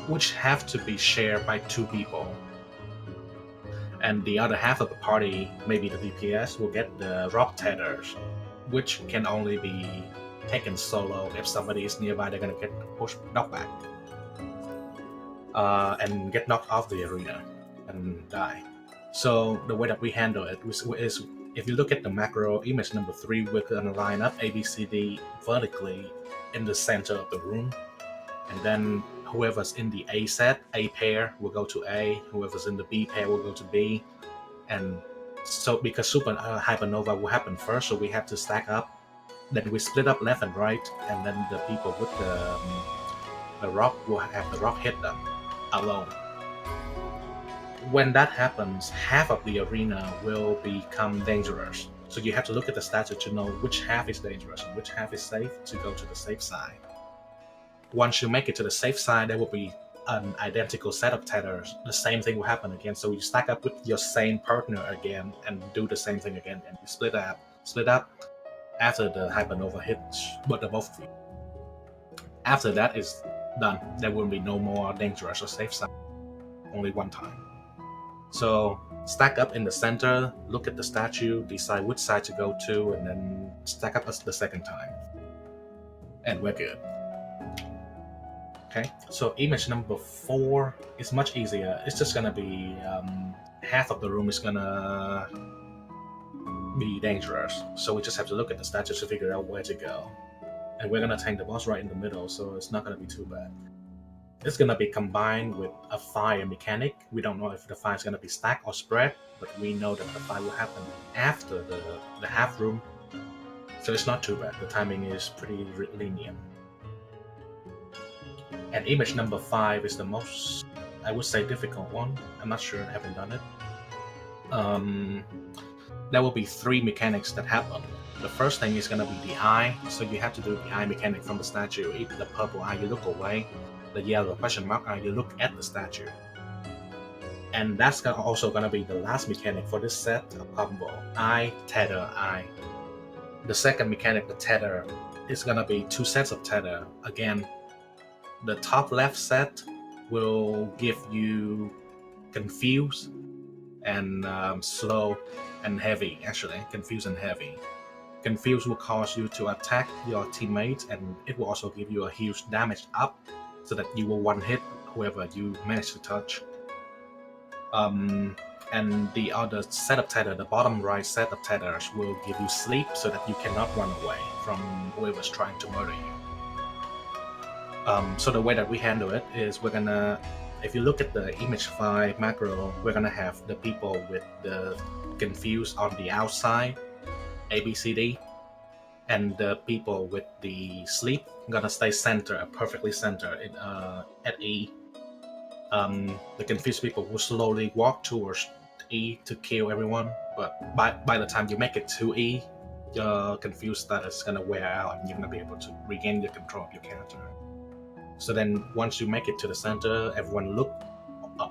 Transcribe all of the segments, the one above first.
which have to be shared by 2 people. And the other half of the party, maybe the DPS, will get the rock tethers, which can only be taken solo. If somebody is nearby, they're gonna get pushed, knocked back, and get knocked off the arena and die. So the way that we handle it is if you look at the macro image number 3, we're gonna line up A, B, C, D vertically in the center of the room, and then whoever's in the A set, A pair, will go to A. Whoever's in the B pair will go to B. And so because super hypernova will happen first, so we have to stack up. Then we split up left and right, and then the people with the rock will have the rock hit them alone. When that happens, half of the arena will become dangerous. So you have to look at the statue to know which half is dangerous and which half is safe to go to the safe side. Once you make it to the safe side, there will be an identical set of tethers. The same thing will happen again. So you stack up with your same partner again and do the same thing again, and you split up after the hypernova hits both of you. After that is done, there will be no more dangerous or safe side. Only one time. So stack up in the center, look at the statue, decide which side to go to, and then stack up the second time. And we're good. Okay, so image number 4 is much easier. It's just gonna be half of the room is gonna be dangerous. So we just have to look at the statue to figure out where to go. And we're gonna tank the boss right in the middle, so it's not gonna be too bad. It's gonna be combined with a fire mechanic. We don't know if the fire is gonna be stacked or spread, but we know that the fire will happen after the half room. So it's not too bad. The timing is pretty lenient. And image number 5 is the most, I would say, difficult one. I'm not sure, I haven't done it. There will be 3 mechanics that happen. The first thing is going to be the eye, so you have to do the eye mechanic from the statue. If the purple eye, you look away. The yellow question mark eye, you look at the statue. And that's also going to be the last mechanic for this set of combo. Eye, tether, eye. The second mechanic, the tether, is going to be 2 sets of tether. Again, the top left set will give you confuse and slow and heavy. Actually, confuse and heavy. Confuse will cause you to attack your teammates, and it will also give you a huge damage up, so that you will one hit whoever you manage to touch. And the other set of tether, the bottom right set of tethers, will give you sleep, so that you cannot run away from whoever's trying to murder you. So the way that we handle it is we're gonna, if you look at the image 5 macro, we're gonna have the people with the confuse on the outside, A, B, C, D, and the people with the sleep gonna stay center, perfectly center at E. The confused people will slowly walk towards E to kill everyone, but by the time you make it to E, your confused status is gonna wear out, and you're gonna be able to regain your control of your character. So then once you make it to the center, everyone look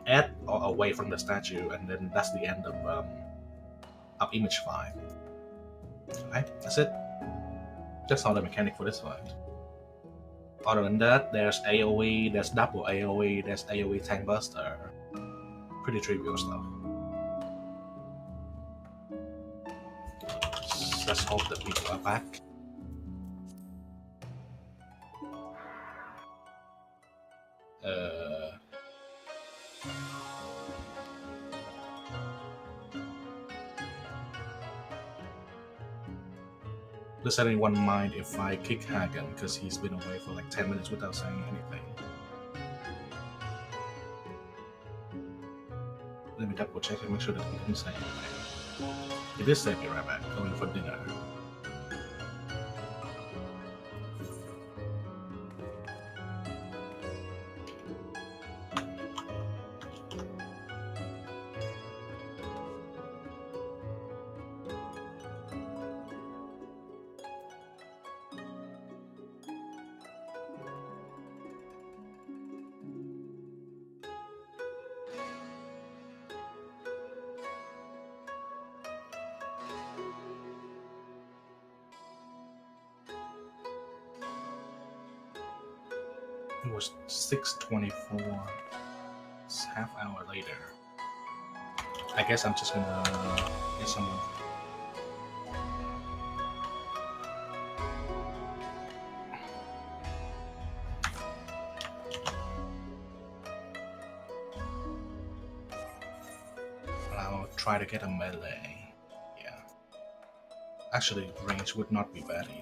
at or away from the statue, and then that's the end of image 5. Okay, that's it. That's all the mechanic for this fight. Other than that, there's AoE, there's double AoE, there's AoE tank buster. Pretty trivial stuff. Let's hope that people are back. Does anyone mind if I kick Hagen because he's been away for like 10 minutes without saying anything? Let me double check and make sure that he didn't say anything. He did say be right back, going for dinner. It was 6:24. It's half hour later. I guess I'm just gonna get someone. I'll try to get a melee. Yeah. Actually, range would not be bad either.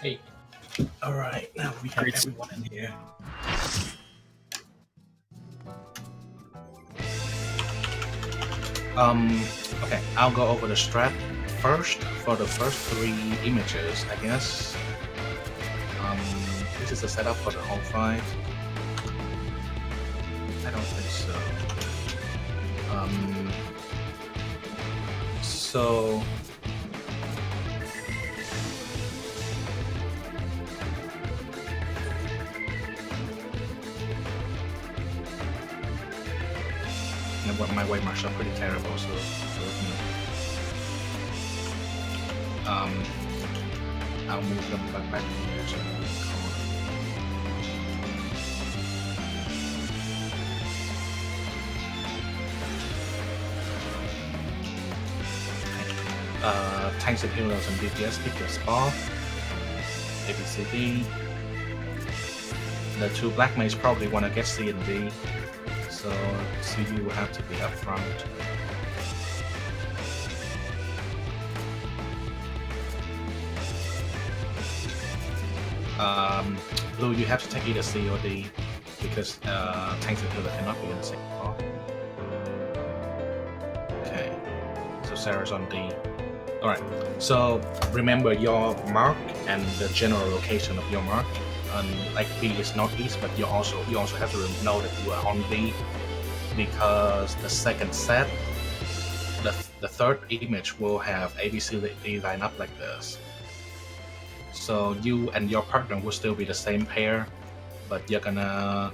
Hey. All right, now we have everyone in here. Okay, I'll go over the strat first for the first 3 images, I guess. This is the setup for the whole fight. I don't think so. My weight marks are pretty terrible, so I'll move them back here. So tanks and heroes and DPS, pick your spot. ABCD. The 2 black mages probably want to get C and D. So CD will have to be up front. Blue, you have to take either C or D because tanks and healer cannot be in the same spot. Okay, so Sarah's on D. Alright, so remember your mark and the general location of your mark. Like B is northeast, but you also have to know that you are on B, because the second set, the third image will have ABCD line up like this. So you and your partner will still be the same pair, but you're gonna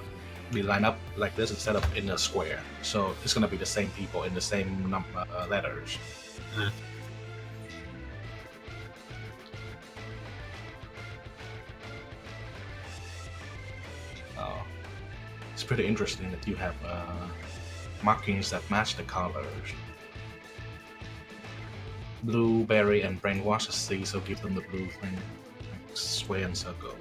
be lined up like this instead of in a square. So it's gonna be the same people in the same number letters. It's pretty interesting that you have markings that match the colors. Blueberry and brainwash a C, so give them the blue thing. Like square and circle.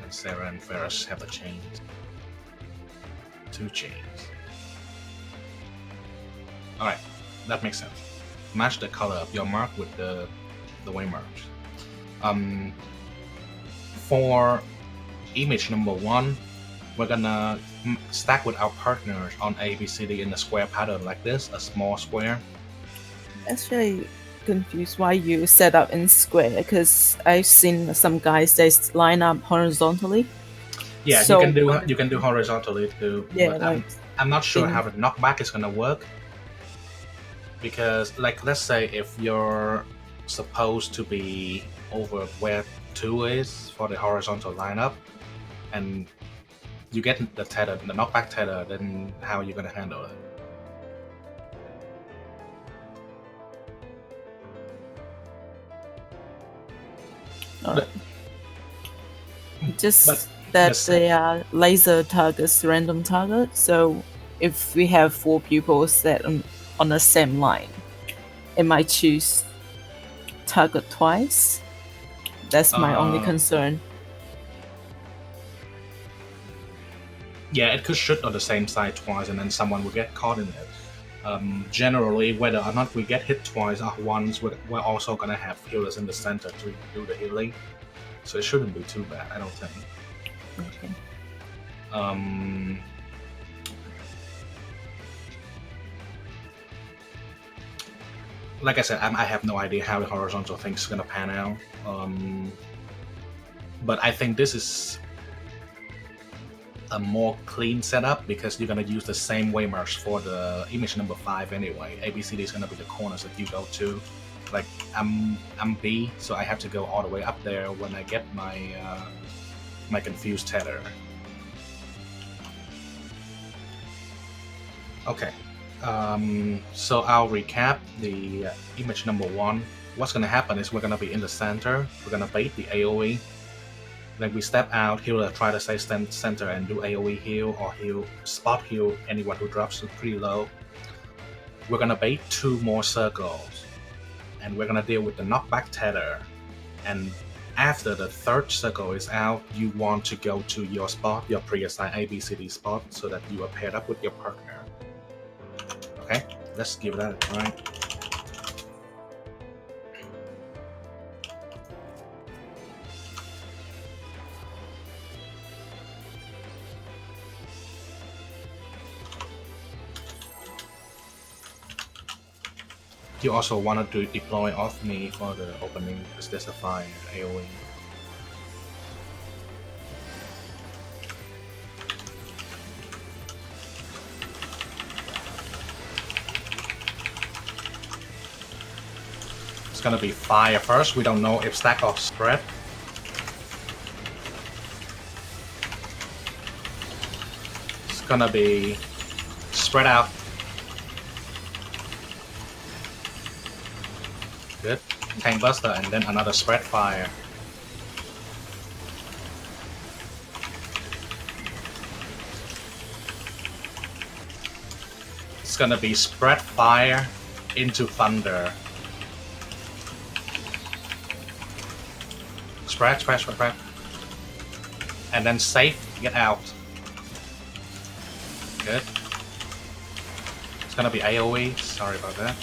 And Sarah and Ferris have a chain. 2 chains. Alright, that makes sense. Match the color of your mark with the waymarks. For image number 1, we're gonna stack with our partners on ABCD in a square pattern like this, a small square. Actually confused why you set up in square, because I've seen some guys they line up horizontally. Yeah, so you can do horizontally too. Yeah, but I'm not sure how the knockback is gonna work, because like let's say if you're supposed to be over where 2 is for the horizontal lineup, and you get the tether, the knockback tether, then how are you gonna handle it? They are laser targets, random target. So if we have 4 pupils set on the same line, it might choose target twice. That's my only concern. Yeah, it could shoot on the same side twice, and then someone will get caught in it. Generally, whether or not we get hit twice or once, we're also gonna have healers in the center to do the healing, so it shouldn't be too bad, I don't think. Okay. Like I said, I have no idea how the horizontal thing is gonna pan out. But I think this is a more clean setup, because you're gonna use the same waymarks for the image number 5 anyway. ABCD is gonna be the corners that you go to. Like I'm B, so I have to go all the way up there when I get my my confused tether. Okay, so I'll recap the image number 1. What's gonna happen is we're gonna be in the center. We're gonna bait the AoE. Then we step out, healer try to stay center and do AoE heal or spot heal anyone who drops pretty low. We're gonna bait 2 more circles, and we're gonna deal with the knockback tether. And after the 3rd circle is out, you want to go to your spot, your pre-assigned ABCD spot, so that you are paired up with your partner. Okay, let's give that a try. You also wanted to deploy off me for the opening, because there's a fire AoE. It's gonna be fire first. We don't know if stack or spread. It's gonna be spread out. Good. Tank Buster, and then another spread fire. It's gonna be spread fire into thunder. Spread. And then safe, get out. Good. It's gonna be AoE, sorry about that.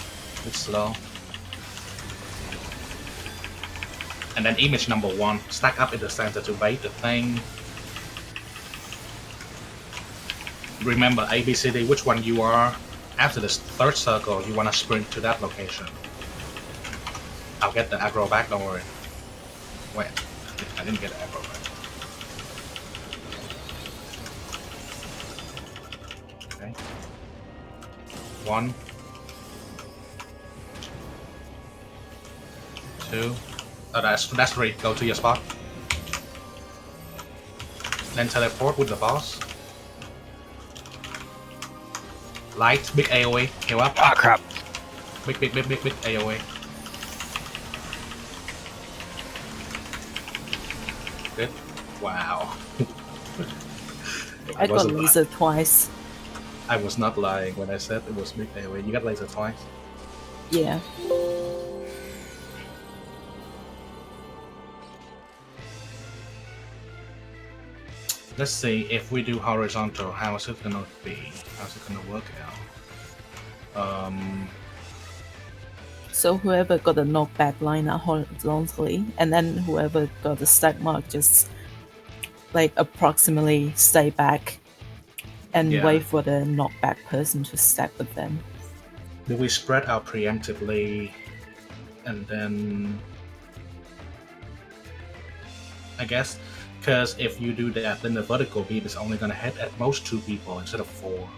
It's slow. And then image number 1, stack up in the center to bait the thing. Remember ABCD, which one you are. After this 3rd circle, you want to sprint to that location. I'll get the aggro back, don't worry. Wait, I didn't get the aggro back. Okay. 1, 2. Oh, that's 3. Go to your spot. Then teleport with the boss. Light, big AoE, heal up. Ah, crap. Big AoE. Good. Wow. I got wasn't laser twice. I was not lying when I said it was big AoE. You got laser twice? Yeah. Let's see if we do horizontal, how is it gonna be? How's it gonna work out? So whoever got the knockback line out horizontally, and then whoever got the stack mark just like approximately stay back and Yeah. wait for the knockback person to stack with them. Do we spread out preemptively and then I guess because if you do that, then the vertical beam is only gonna hit at most 2 people instead of 4.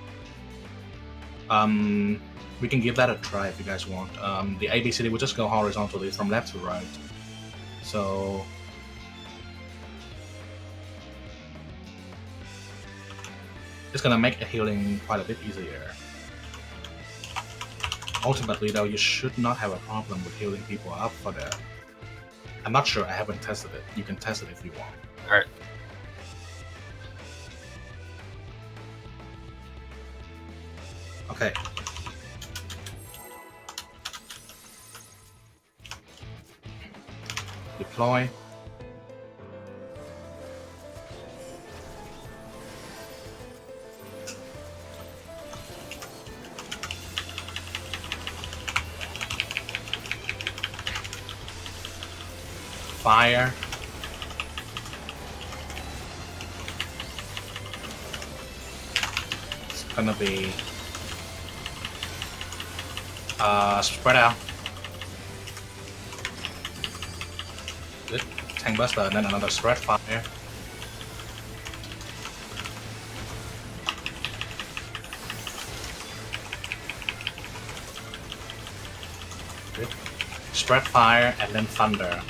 We can give that a try if you guys want. The ABCD will just go horizontally from left to right. So it's gonna make healing quite a bit easier. Ultimately though, you should not have a problem with healing people up for that. I'm not sure, I haven't tested it. You can test it if you want. Alright. Okay. Deploy. Fire. It's gonna be spread out. Good. Tank Buster and then another spread fire. Good. Spread fire and then thunder.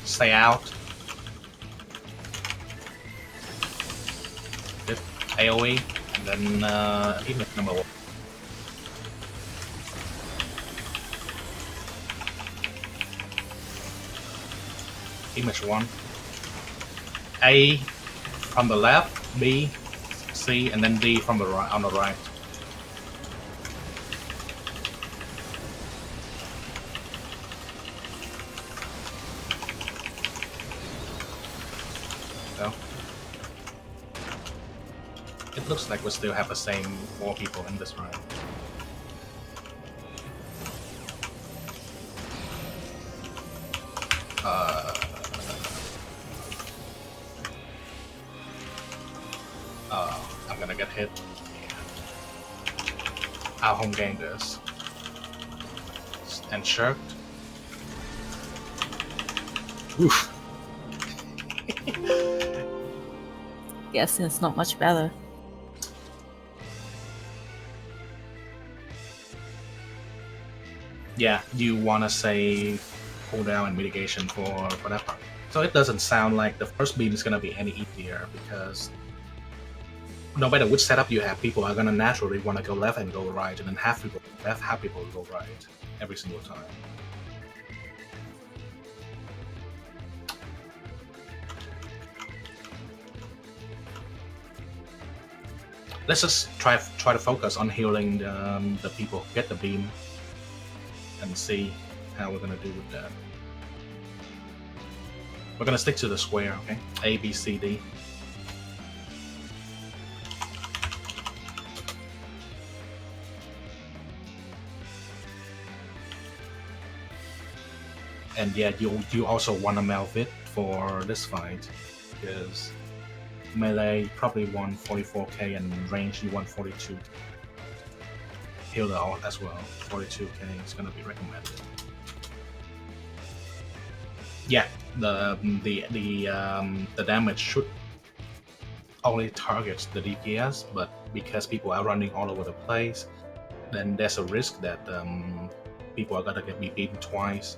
Stay out. Good. AoE and then image number 1. Image 1. A from the left, B, C, and then D from the right on the right. So it looks like we still have the same 4 people in this round. I'm gonna get hit. Our home game does. And shirked. Oof. Guess it's not much better. Yeah, you wanna say cooldown and mitigation for that part. So it doesn't sound like the first beam is gonna be any easier because no matter which setup you have, people are gonna naturally wanna go left and go right, and then half people go left, half people go right every single time. Let's just try to focus on healing the people who get the beam and see how we're gonna do with that. We're gonna stick to the square, okay? A, B, C, D. And yeah, you also want to Malvit for this fight, because melee probably 144k and range you 142. healer as well. 42k is gonna be recommended. Yeah, the damage should only target the DPS, but because people are running all over the place, then there's a risk that people are gonna be beaten twice.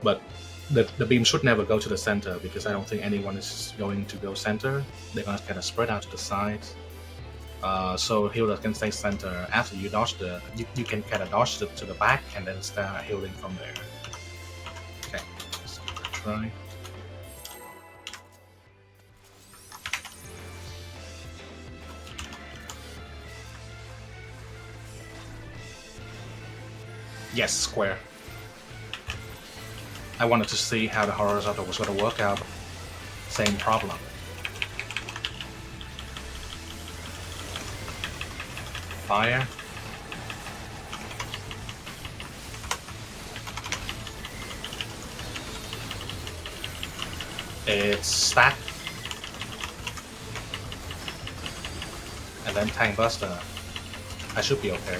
But the beam should never go to the center, because I don't think anyone is going to go center. They're gonna kind of spread out to the sides. So healer can stay center. After you dodge you can kind of dodge to the back and then start healing from there. Okay, let's give it a try. Yes, square. I wanted to see how the horizontal was going to work out. Same problem. Fire. It's stack. And then Tank Buster. I should be okay.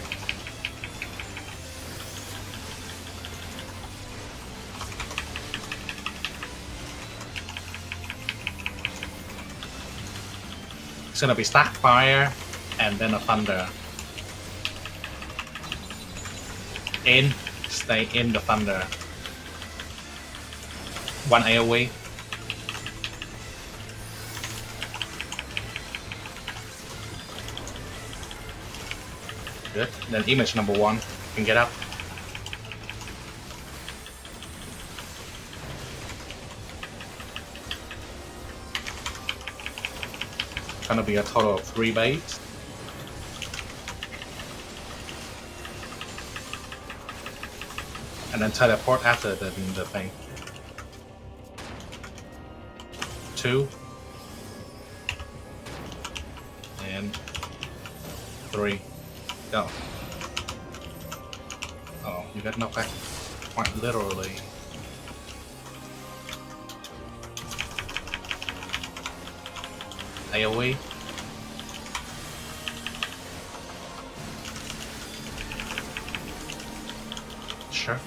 It's gonna be stack fire and then a thunder. Stay in the thunder. One AoE. Good. Then image number 1 can get up. Gonna be a total of 3 baits. And then teleport after the thing. 2 and 3. Go. Oh, you got knocked back quite literally. AoE. Sure.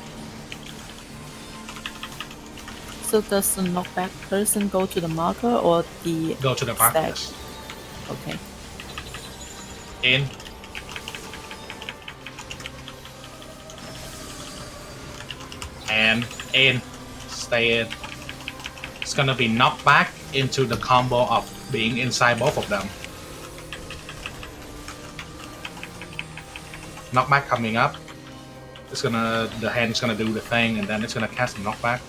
So does the knockback person go to the marker or the Go to the marker. stack? Okay. In. And in. Stay in. It's gonna be knocked back into the combo of being inside both of them. Knockback coming up. It's gonna, the hand's gonna do the thing, and then it's gonna cast the knockback.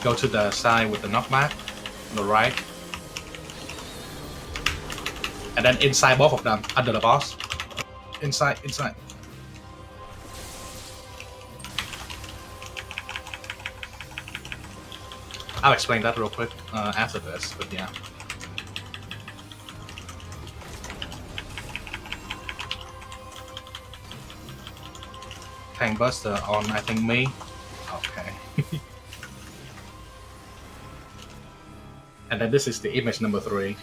Go to the side with the knockback, on the right. And then inside both of them, under the boss. Inside. I'll explain that real quick after this, but yeah. Tank Buster on, I think, me. Okay. And then this is the image number 3.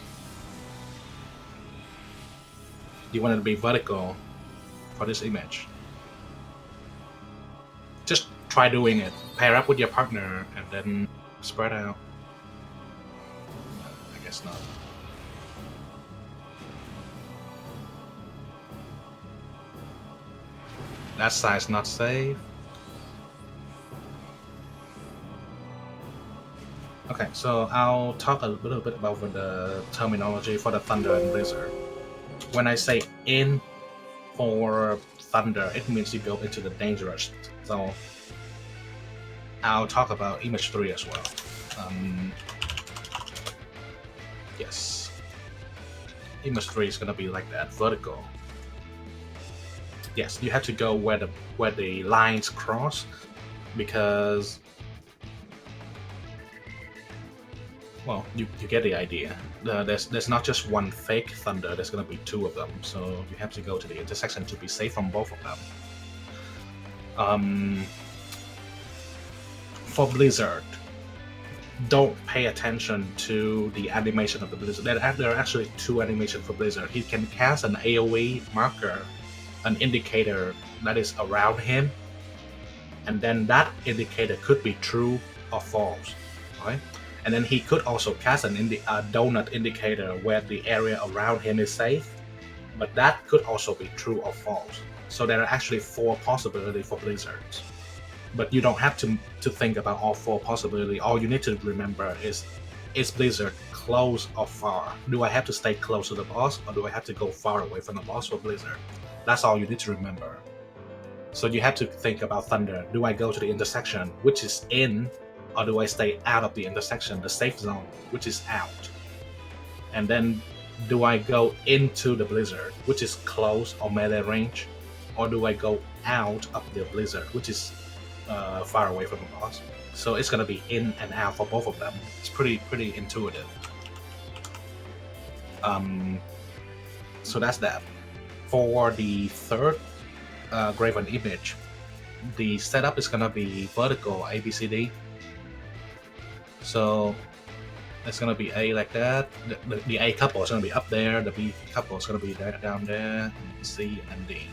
You want it to be vertical for this image. Just try doing it. Pair up with your partner and then spread out. I guess not. That side's not safe. Okay, so I'll talk a little bit about the terminology for the Thunder and Blizzard. When I say in for Thunder, it means you go into the dangerous zone. I'll talk about image 3 as well. Yes. Image 3 is gonna be like that, vertical. Yes, you have to go where the lines cross, because, well, you get the idea. There's not just one fake thunder. There's gonna be 2 of them, so you have to go to the intersection to be safe from both of them. For Blizzard, don't pay attention to the animation of the Blizzard. There are actually two animations for Blizzard. He can cast an AoE marker, an indicator that is around him, and then that indicator could be true or false, right? And then he could also cast a donut indicator where the area around him is safe, but that could also be true or false. So there are actually 4 possibilities for Blizzards. But you don't have to think about all 4 possibilities. All you need to remember is Blizzard close or far? Do I have to stay close to the boss, or do I have to go far away from the boss for Blizzard? That's all you need to remember. So you have to think about Thunder. Do I go to the intersection, which is in, or do I stay out of the intersection, the safe zone, which is out? And then do I go into the Blizzard, which is close or melee range, or do I go out of the Blizzard, which is far away from the boss? So it's gonna be in and out for both of them. It's pretty intuitive. So that's that. For the third graven image, the setup is gonna be vertical ABCD. So it's gonna be A like that. The A couple is gonna be up there. The B couple is gonna be down there. And C and D.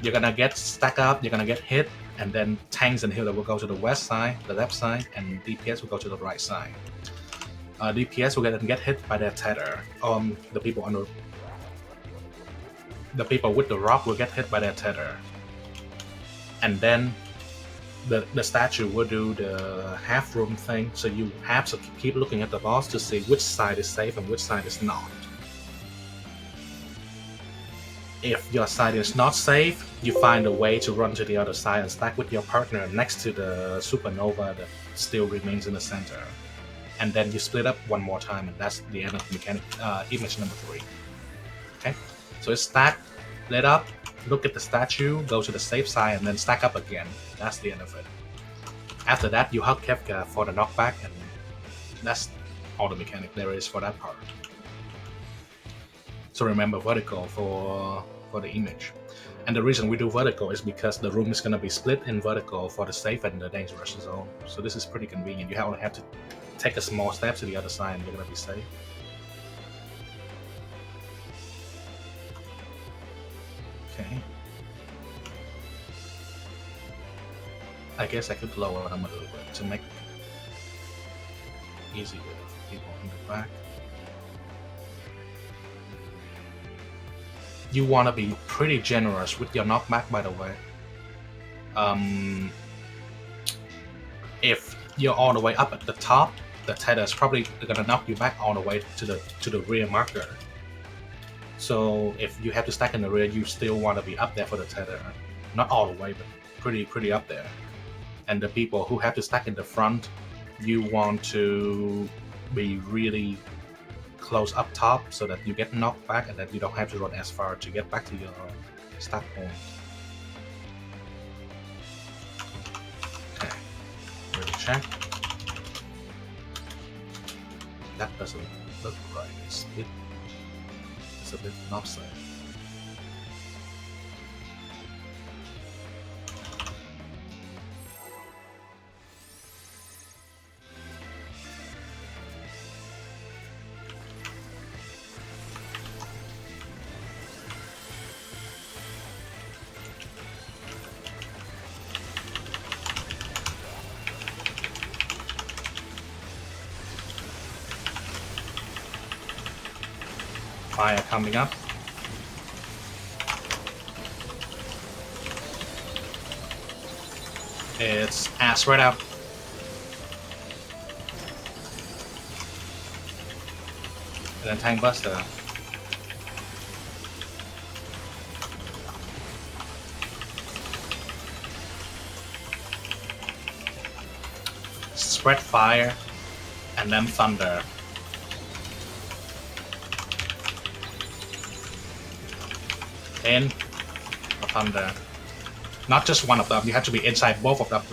You're gonna get stack up. You're gonna get hit, and then tanks and healer will go to the west side, the left side, and DPS will go to the right side. DPS will get hit by their tether. The people with the rock will get hit by their tether, and then the statue will do the half room thing. So you have to keep looking at the boss to see which side is safe and which side is not. If your side is not safe, you find a way to run to the other side and stack with your partner next to the supernova that still remains in the center. And then you split up one more time, and that's the end of the mechanic, image number 3. Okay, so it's stack, let up, look at the statue, go to the safe side, and then stack up again. That's the end of it. After that, you hug Kefka for the knockback, and that's all the mechanic there is for that part. So remember vertical for the image. And the reason we do vertical is because the room is going to be split in vertical for the safe and the dangerous zone. So this is pretty convenient. You only have to take a small step to the other side and you're going to be safe. Okay. I guess I could lower them a little bit to make it easier for people in the back. You want to be pretty generous with your knockback, by the way. If you're all the way up at the top, the tether is probably gonna knock you back all the way to the rear marker. So if you have to stack in the rear, you still want to be up there for the tether. Not all the way, but pretty up there. And the people who have to stack in the front, you want to be really close up top so that you get knocked back and that you don't have to run as far to get back to your start point. Okay, ready to check. That doesn't look right. It's a bit offset. Fire coming up. It's ass right up. And then Tank Buster. Spread fire and then thunder. In or thunder. Not just one of them, you have to be inside both of them.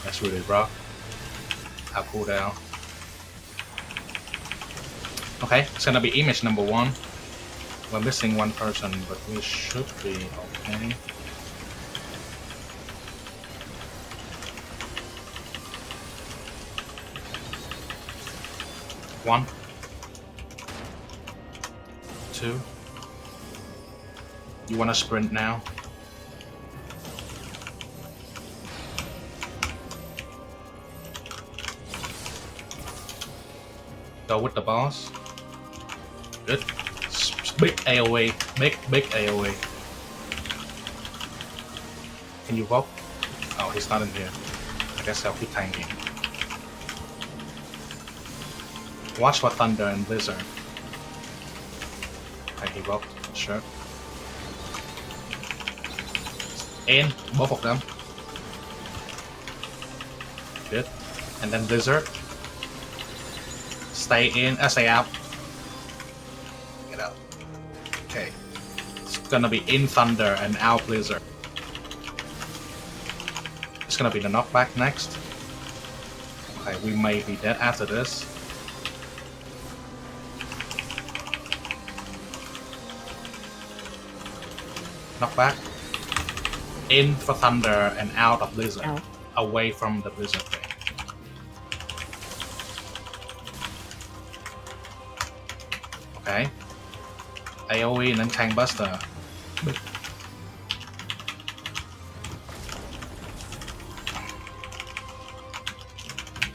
That's really rough. I'll cool down. Okay, it's gonna be image number 1. We're missing one person, but we should be okay. One, two. You wanna sprint now? Go with the boss. Good. Big AoE. Big AoE. Can you walk? Oh, he's not in here. I guess I'll keep tanking. Watch for thunder and blizzard. Okay, he walked. Sure. In both of them. Good. And then blizzard. Stay in. Stay out. Get out. Okay. It's gonna be in thunder and out blizzard. It's gonna be the knockback next. Okay, we may be dead after this. Knockback. In for thunder and out of blizzard. Out. Away from the blizzard thing. Okay. AoE and then Tank Buster.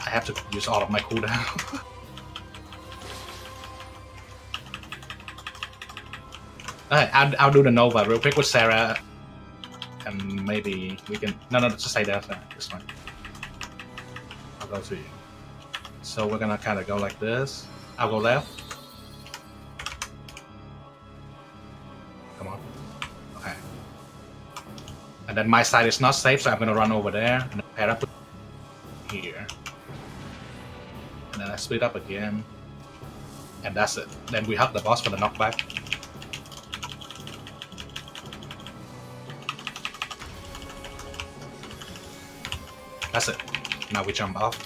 I have to use all of my cooldown. Alright, I'll do the Nova real quick with Sarah. And maybe we can... No, just stay there. It's fine. I'll go to you. So we're gonna kind of go like this. I'll go left. Come on. Okay. And then my side is not safe, so I'm gonna run over there and pair up with here. And then I split up again. And that's it. Then we hug the boss for the knockback. That's it. Now we jump off.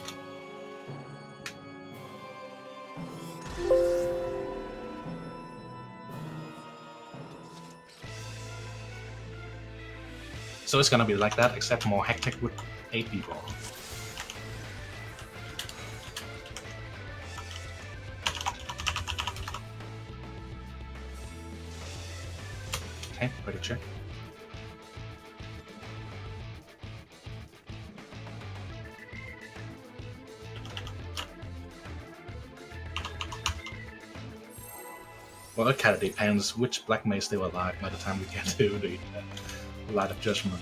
So it's gonna be like that, except more hectic with 8 people. Okay, ready to check. Well, it kind of depends which Black Mage is still alive by the time we get to the Light of Judgment.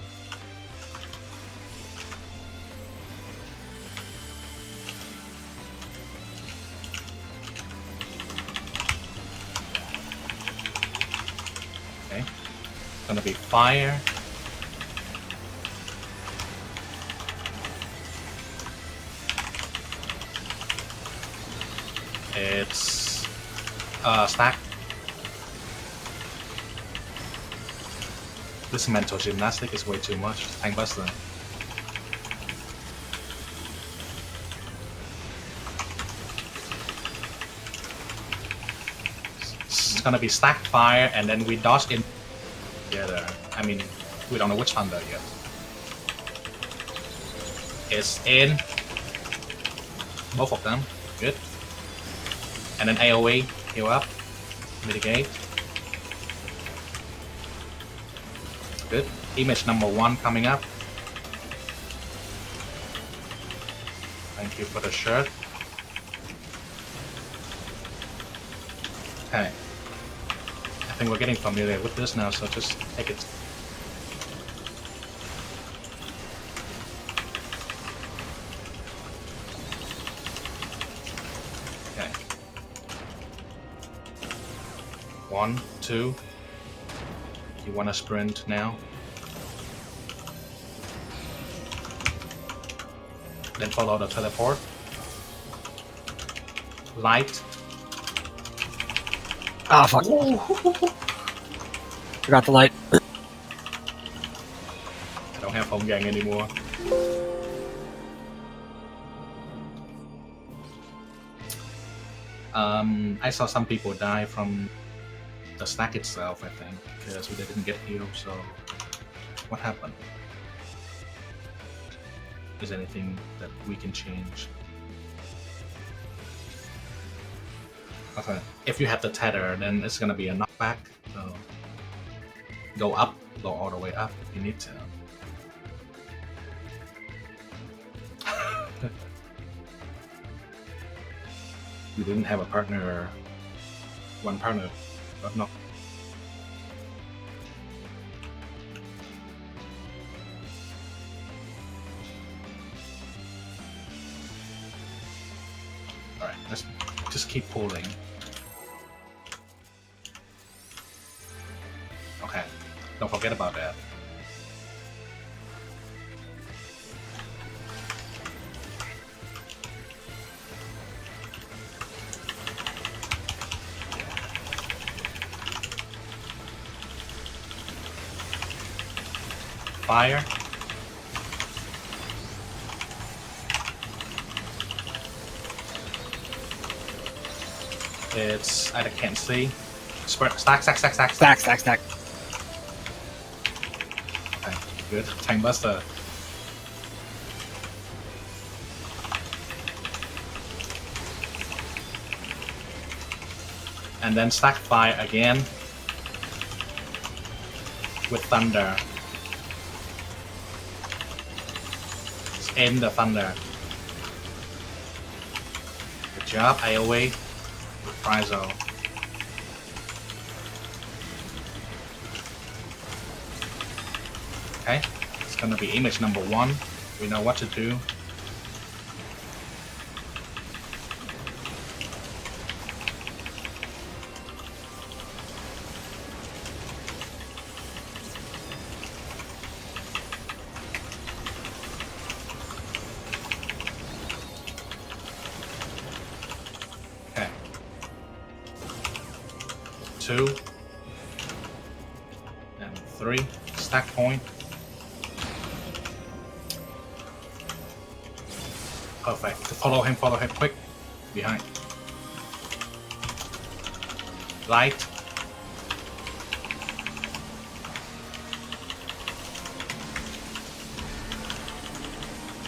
Okay, it's gonna be fire. It's stack. This mental gymnastic is way too much. Tank Buster. It's gonna be stack fire and then we dodge in together. I mean, we don't know which thunder yet. It's in both of them. Good. And then AoE, heal up, mitigate. Good. Image number 1 coming up. Thank you for the shirt. Okay. I think we're getting familiar with this now, so just take it. Okay. 1, 2. You wanna sprint now? Then follow the teleport. Light. Ah, fuck. Forgot the light. I don't have home gang anymore. I saw some people die from the stack itself, I think, because we didn't get healed. So what happened? Is anything that we can change? Okay, if you have the tether, then it's gonna be a knockback. So go up, go all the way up if you need to. You didn't have a partner, one partner, but no. Alright, let's just keep pulling. Okay, don't forget about that. Fire. It's, I can't see. Spread, stack. Stack. Okay, good. Tank Buster. And then stack fire again with thunder. End the thunder. Good job, AoE. Reprisal. Okay, it's gonna be image number 1. We know what to do. Okay. 2 and 3. Stack point. Perfect. Follow him quick. Behind. Light.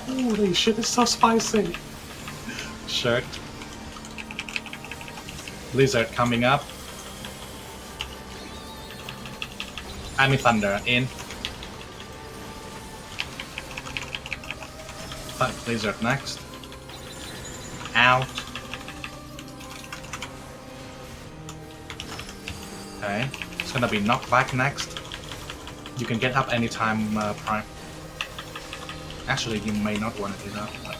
Holy shit, it's so spicy. Shirt. Blizzard coming up. Army Thunder in. Blizzard next. Out. Okay, it's gonna be knockback next. You can get up anytime, Prime. Actually, you may not want to do that. But...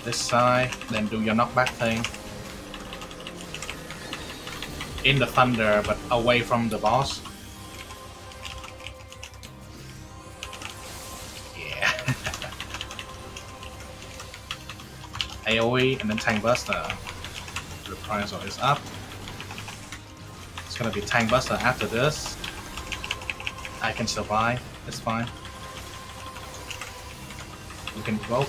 this side, then do your knockback thing. In the thunder, but away from the boss. AoE and then Tank Buster. Reprisal is up. It's gonna be Tank Buster after this. I can survive, it's fine. You can vote.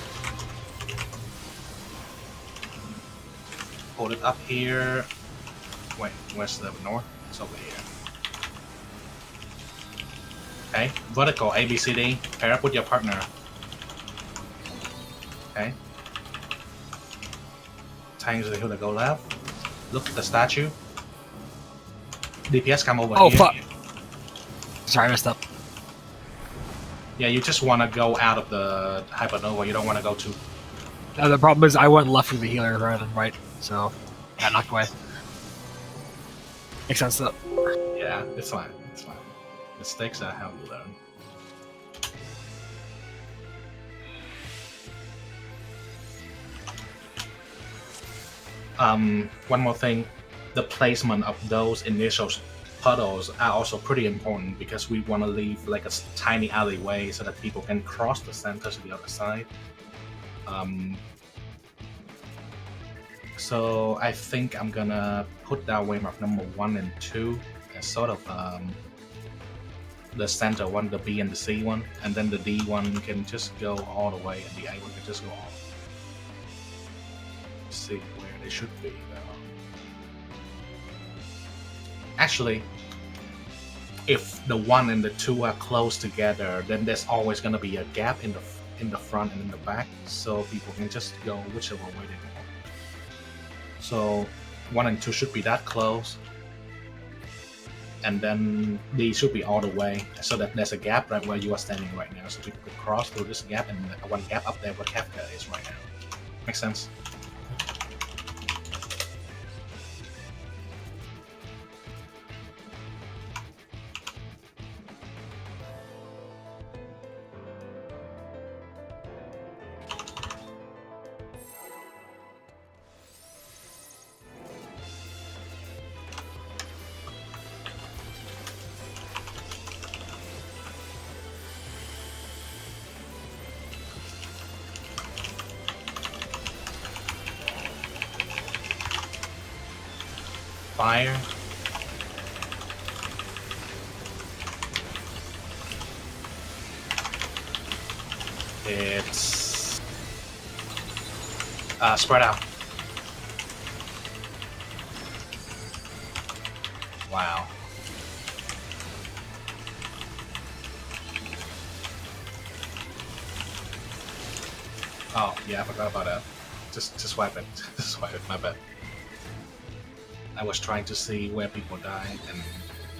Hold it up here. Wait, where's the north? It's over here. Okay, vertical ABCD. Pair up with your partner. Okay. Tanks the healer go left. Look at the statue. DPS come over here. Oh fuck! Sorry, I messed up. Yeah, you just want to go out of the hypernova. You don't want to go too. The problem is I went left with the healer rather than right, so I got knocked away. Makes sense though. Yeah, it's fine. It's fine. Mistakes are how you learn. One more thing, the placement of those initial puddles are also pretty important because we want to leave like a tiny alleyway so that people can cross the center to the other side. So I think I'm gonna put that waymark number 1 and 2 as sort of the center one, the B and the C one, and then the D one can just go all the way and the A one can just go all. Let's see where it should be. Actually, if the 1 and the 2 are close together, then there's always going to be a gap in the front and in the back, so people can just go whichever way they want. So 1 and 2 should be that close, and then these should be all the way, so that there's a gap right where you are standing right now, so people could cross through this gap, and one gap up there where Kafka is right now. Makes sense? Fire. It's spread out. Wow. Oh yeah, I forgot about that. Just wipe it. Just wipe it. My bad. I was trying to see where people die and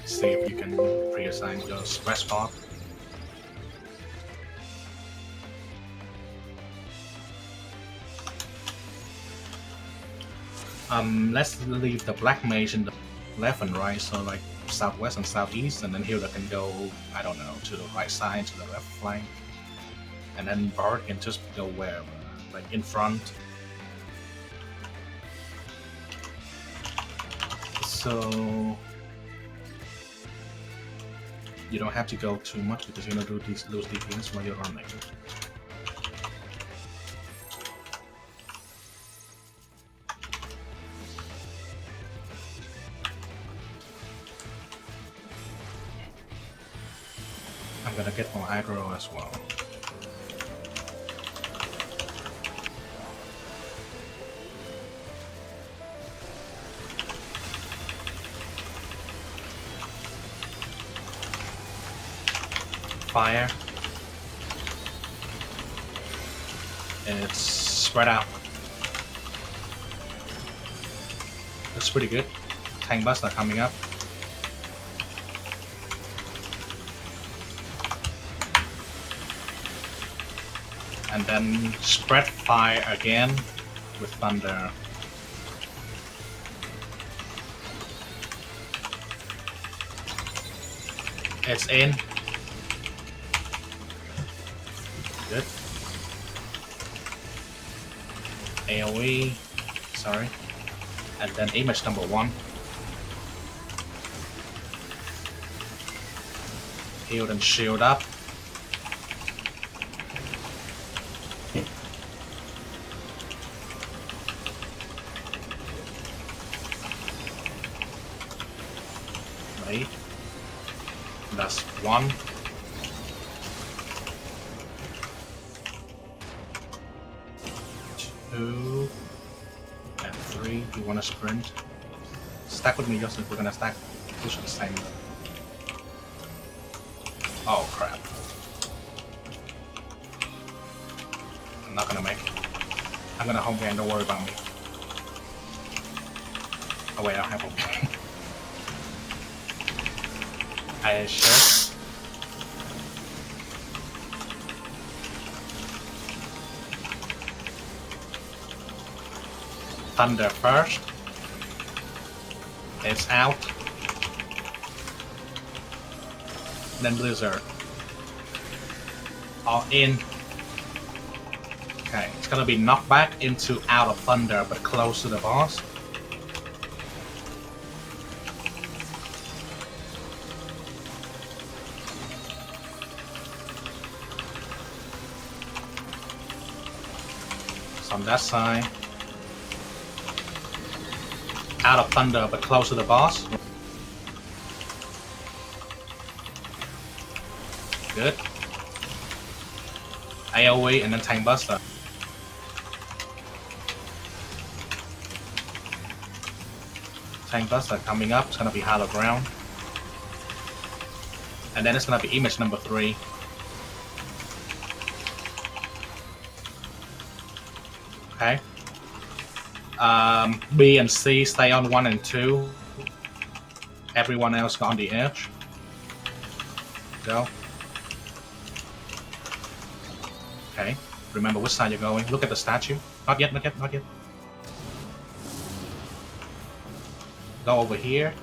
see if you can pre-assign those spread spot. Let's leave the black mage in the left and right, so like southwest and southeast, and then Hilda can go, I don't know, to the right side, to the left flank, and then Bard can just go wherever, like in front. So you don't have to go too much because you're gonna lose DPS while you're running. I'm gonna get more aggro as well. Fire. And it's spread out. That's pretty good. Tank busts are coming up. And then spread fire again with thunder. It's in. Good. AoE, sorry. And then image number 1. Healed and shield up. Right. That's 1. Two and 3. You want to sprint? Stack with me, Joseph. We're gonna stack. Push at the same. Oh crap! I'm not gonna make it. I'm gonna home game. Don't worry about me. Oh wait, I don't have home game. I sure. Thunder first. It's out. Then Blizzard. All in. Okay, it's gonna be knocked back into out of Thunder, but close to the boss. So on that side. Out of Thunder, but close to the boss. Good. AoE and then Tank Buster. Tank Buster coming up. It's gonna be Hollow Ground. And then it's gonna be image number 3. Okay. B and C stay on 1 and 2. Everyone else go on the edge. Go. Okay. Remember which side you're going. Look at the statue. Not yet, not yet, not yet. Go over here.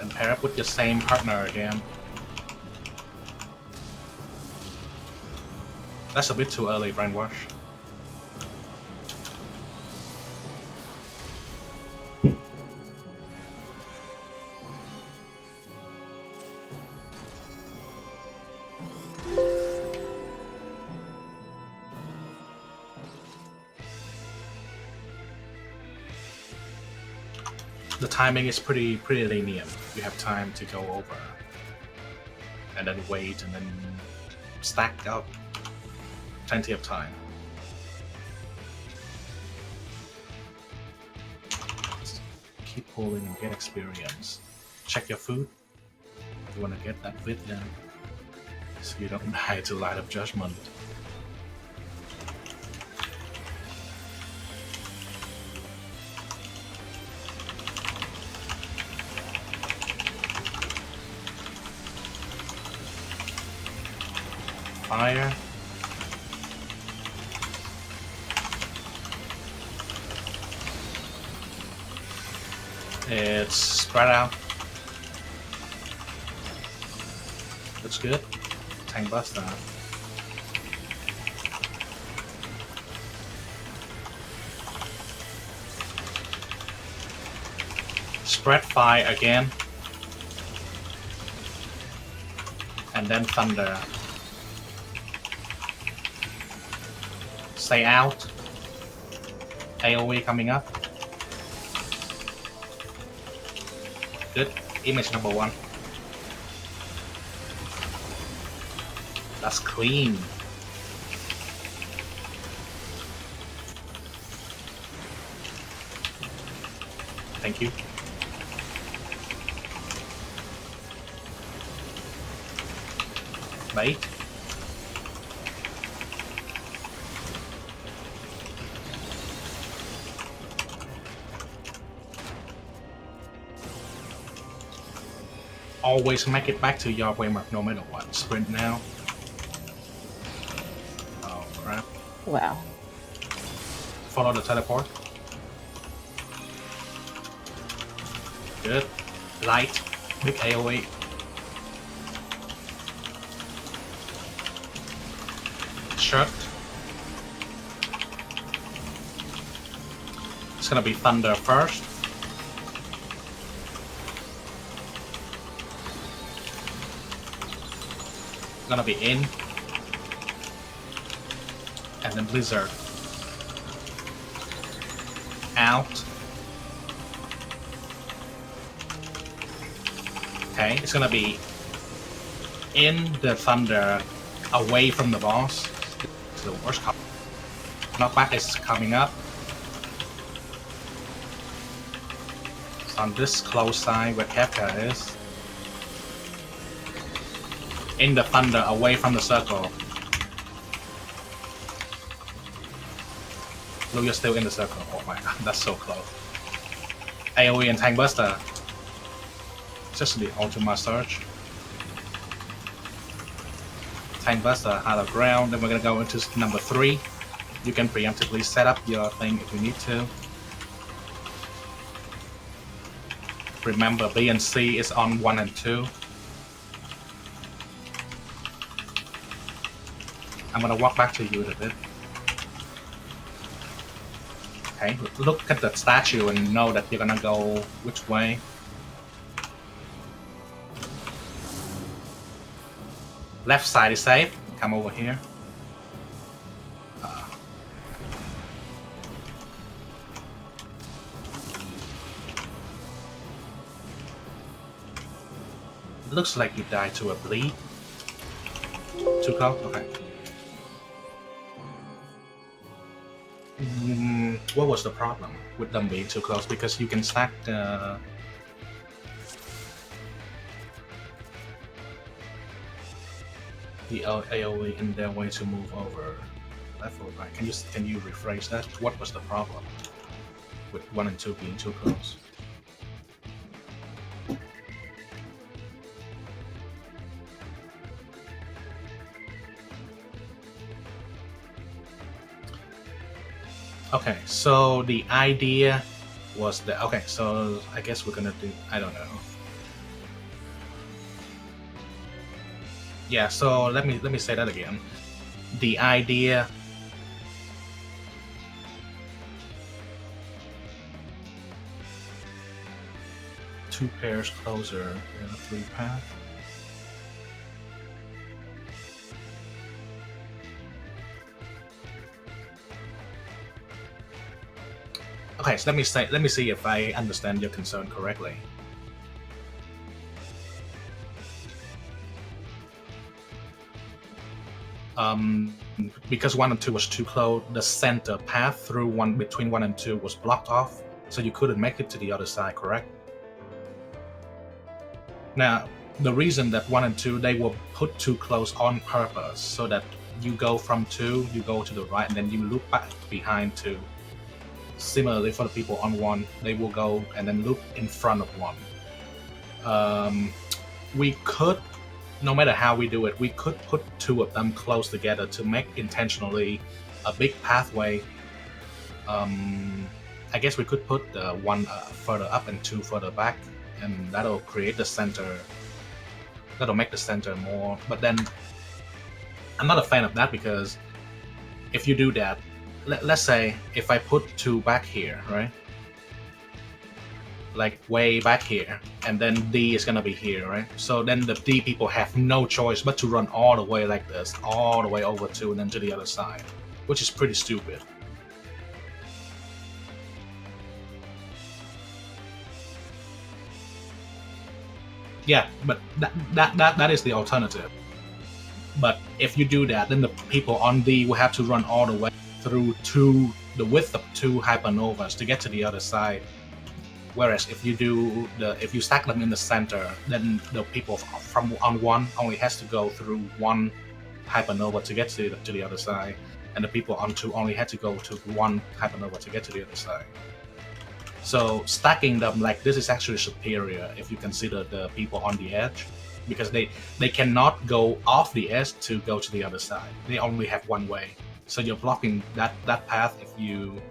And pair up with your same partner again. That's a bit too early, brainwash. The timing is pretty lenient. You have time to go over and then wait and then stack up. Plenty of time. Keep pulling and get experience. Check your food. If you want to get that bit down, so you don't die to light of judgment. Fire. It's spread out. Looks good. Tank Buster. Spread fire again. And then thunder. Stay out. AoE coming up. Good. Image number 1. That's clean. Thank you. Bait. Always make it back to your waymark no matter what. Sprint now. Oh crap. Wow. Follow the teleport. Good. Light. Big AoE. Shot. It's gonna be thunder first. Gonna be in, and then blizzard out. Okay, it's gonna be in the thunder, away from the boss. It's the worst. Knockback is coming up. It's on this close side where Kefka is. In the thunder, away from the circle. Look, you're still in the circle. Oh my god, that's so close. AoE and Tank Buster. Just the Ultima Surge. Tank Buster, Hollow Ground. Then we're gonna go into number 3. You can preemptively set up your thing if you need to. Remember, B and C is on 1 and 2. I'm gonna walk back to you a bit. Okay, look at the statue and know that you're gonna go which way. Left side is safe. Come over here. Looks like you died to a bleed. Too close? Okay. what was the problem with them being too close? Because you can stack the AoE in their way to move over left or right. Can you rephrase that? What was the problem with 1 and 2 being too close? Okay, so the idea was that, okay, so I guess we're gonna do, I don't know. Yeah, so let me say that again. The idea two pairs closer in a 3 path. Okay, so let me see if I understand your concern correctly. Because 1 and 2 was too close, the center path through between 1 and 2 was blocked off, so you couldn't make it to the other side, correct? Now, the reason that 1 and 2, they were put too close on purpose, so that you go from 2, you go to the right, and then you loop back behind 2. Similarly, for the people on 1, they will go and then loop in front of 1. We could, no matter how we do it, we could put 2 of them close together to make intentionally a big pathway. I guess we could put 1 further up and 2 further back, and that'll create the center. That'll make the center more. But then, I'm not a fan of that, because if you do that, let's say if I put 2 back here, right? Like way back here, and then D is gonna be here, right? So then the D people have no choice but to run all the way like this, all the way over 2 and then to the other side, which is pretty stupid. Yeah, but that is the alternative. But if you do that, then the people on D will have to run all the way through the width of 2 hypernovas to get to the other side. Whereas if you stack them in the center, then the people from on 1 only has to go through 1 hypernova to get to the other side, and the people on 2 only had to go to 1 hypernova to get to the other side. So stacking them like this is actually superior if you consider the people on the edge, because they cannot go off the edge to go to the other side. They only have one way. So you're blocking that path if you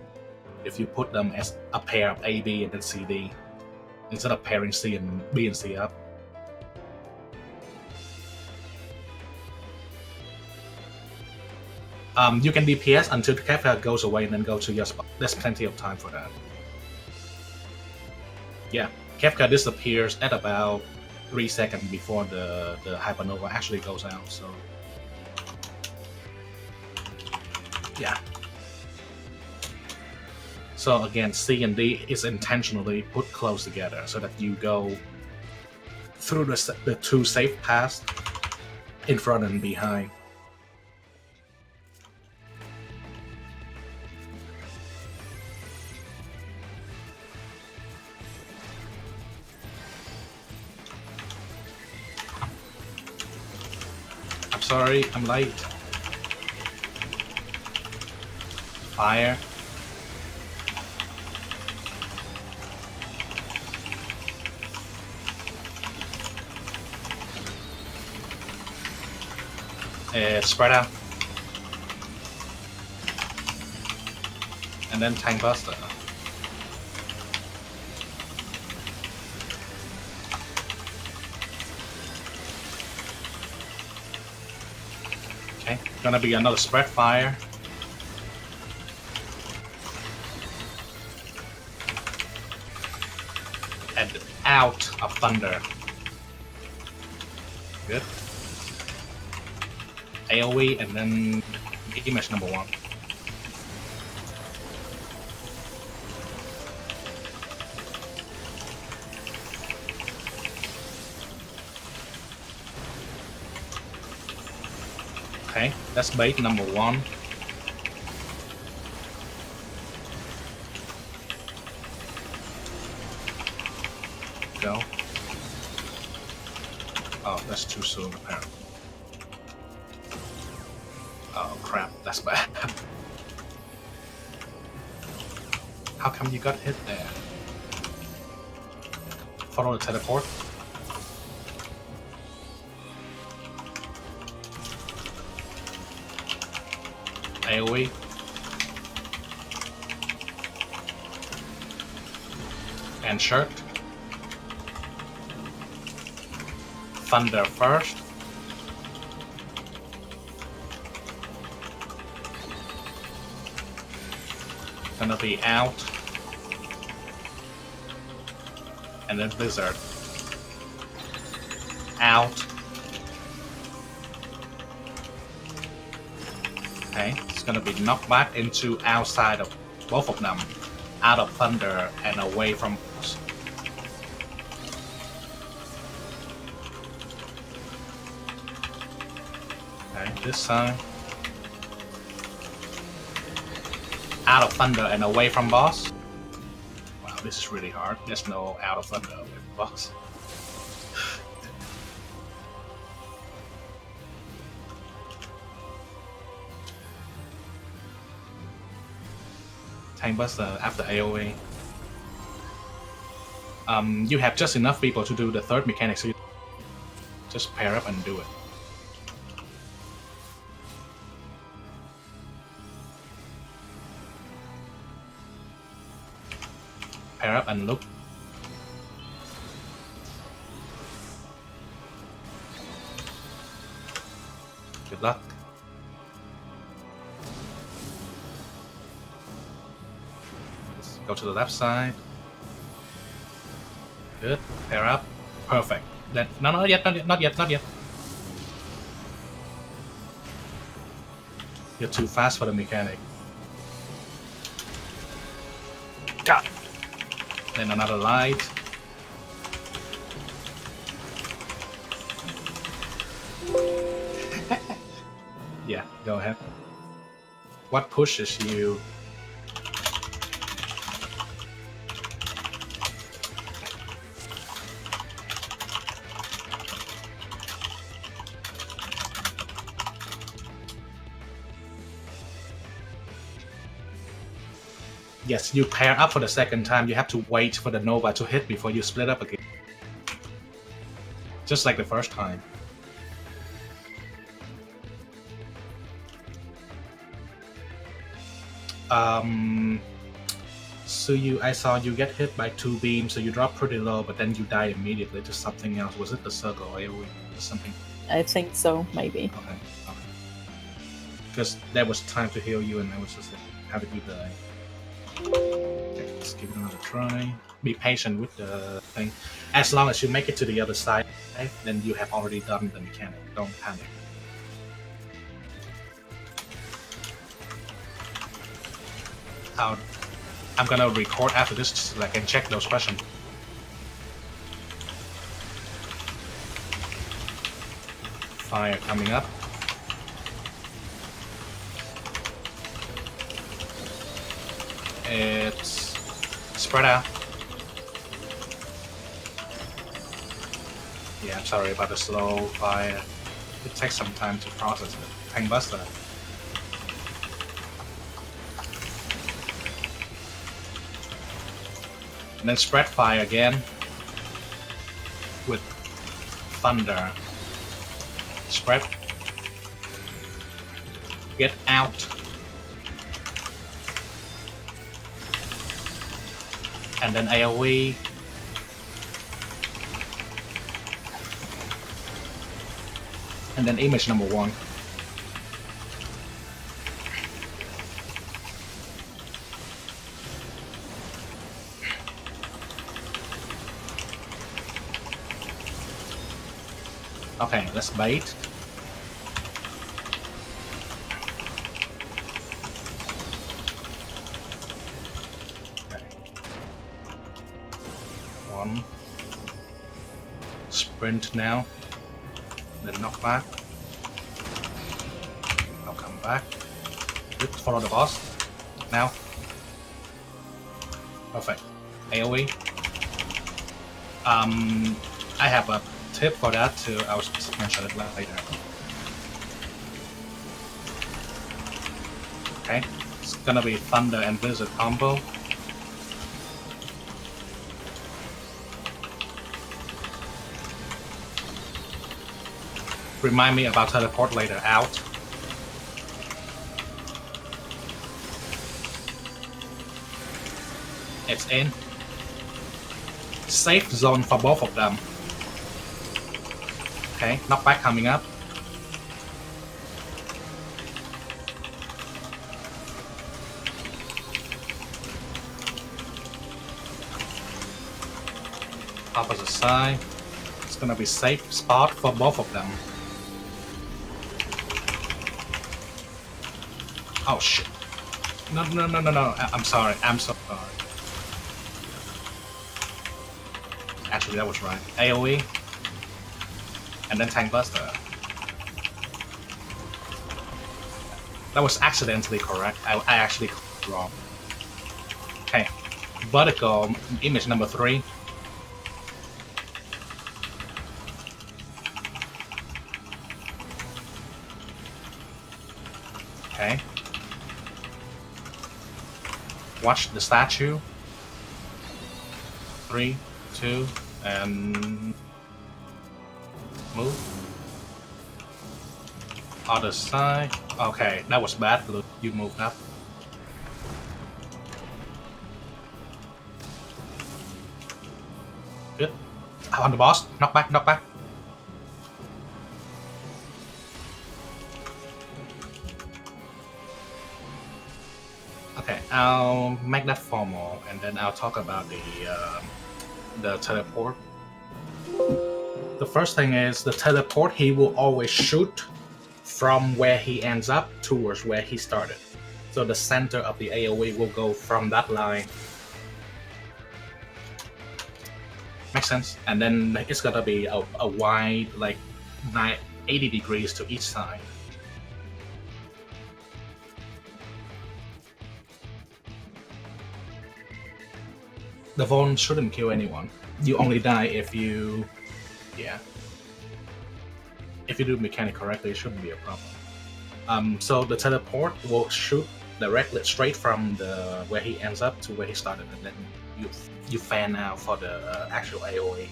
put them as a pair of A, B, and then C, D, instead of pairing C and B and C up. You can DPS until the Kefka goes away and then go to your spot. There's plenty of time for that. Yeah, Kefka disappears at about 3 seconds before the hypernova actually goes out, so yeah. So again, C and D is intentionally put close together so that you go through the 2 safe paths in front and behind. I'm sorry, I'm late. Fire. Spread out. And then Tank Buster. Okay, gonna be another Spread Fire. And out of Thunder. Good. AoE and then image number 1. Okay, that's bait number 1. That's too soon, apparently. Oh crap, that's bad. How come you got hit there? Follow the teleport. AoE. And shirt. Thunder first. Gonna be out. And then Blizzard. Out. Okay, it's gonna be knocked back into outside of both of them. Out of Thunder and away from us. Okay, this time. Out of Thunder and away from boss. Wow, this is really hard. There's no out of Thunder away from boss. Tank Buster after AoE. You have just enough people to do the third mechanic, so you just pair up and do it. Pair up and look. Good luck. Let's go to the left side. Good. Pair up. Perfect. Then no, not yet, not yet. You're too fast for the mechanic. Got. Then another light. Yeah, go ahead. What pushes you? Yes, you pair up for the second time. You have to wait for the Nova to hit before you split up again. Just like the first time. So I saw you get hit by 2 beams, so you drop pretty low, but then you die immediately to something else. Was it the circle AoE or something? I think so, maybe. Okay. Because there was time to heal you, and I was just like, how did you die? Okay, let's give it another try. Be patient with the thing. As long as you make it to the other side, okay, then you have already done the mechanic. Don't panic. I'm gonna record after this so I can check those questions. Fire coming up. It's spread out. Yeah, I'm sorry about the slow fire. It takes some time to process it. Tank Buster. And then spread fire again with Thunder. Spread. Get out. And then AoE. And then image number 1. Okay, let's bait. Okay. 1. Sprint now. Then knock back. I'll come back. Good, follow the boss. Now. Perfect. AoE. I have a tip for that too. I'll mention it later. Okay, it's gonna be Thunder and Blizzard combo. Remind me about teleport later. Out. It's in. Safe zone for both of them. Okay, knockback coming up. Opposite side. It's gonna be safe spot for both of them. Oh shit. No. I'm sorry. I'm so sorry. Actually, that was right. AoE. And then Tank Buster. That was accidentally correct. I actually clicked wrong. Okay. Vertical image number 3. Okay. Watch the statue. 3, 2, and move. Other side. Okay, that was bad. Blue, you moved up. Good. On the boss. Knock back. Knock back. Okay, I'll make that formal, and then I'll talk about the teleport. The first thing is the teleport. He will always shoot from where he ends up towards where he started. So the center of the AoE will go from that line. Makes sense? And then it's gonna be a wide, like 80 degrees to each side. The Vaughn shouldn't kill anyone. You only die if you... yeah. If you do mechanic correctly, it shouldn't be a problem. So the teleport will shoot directly straight from the where he ends up to where he started, and then you fan out for the actual AoE.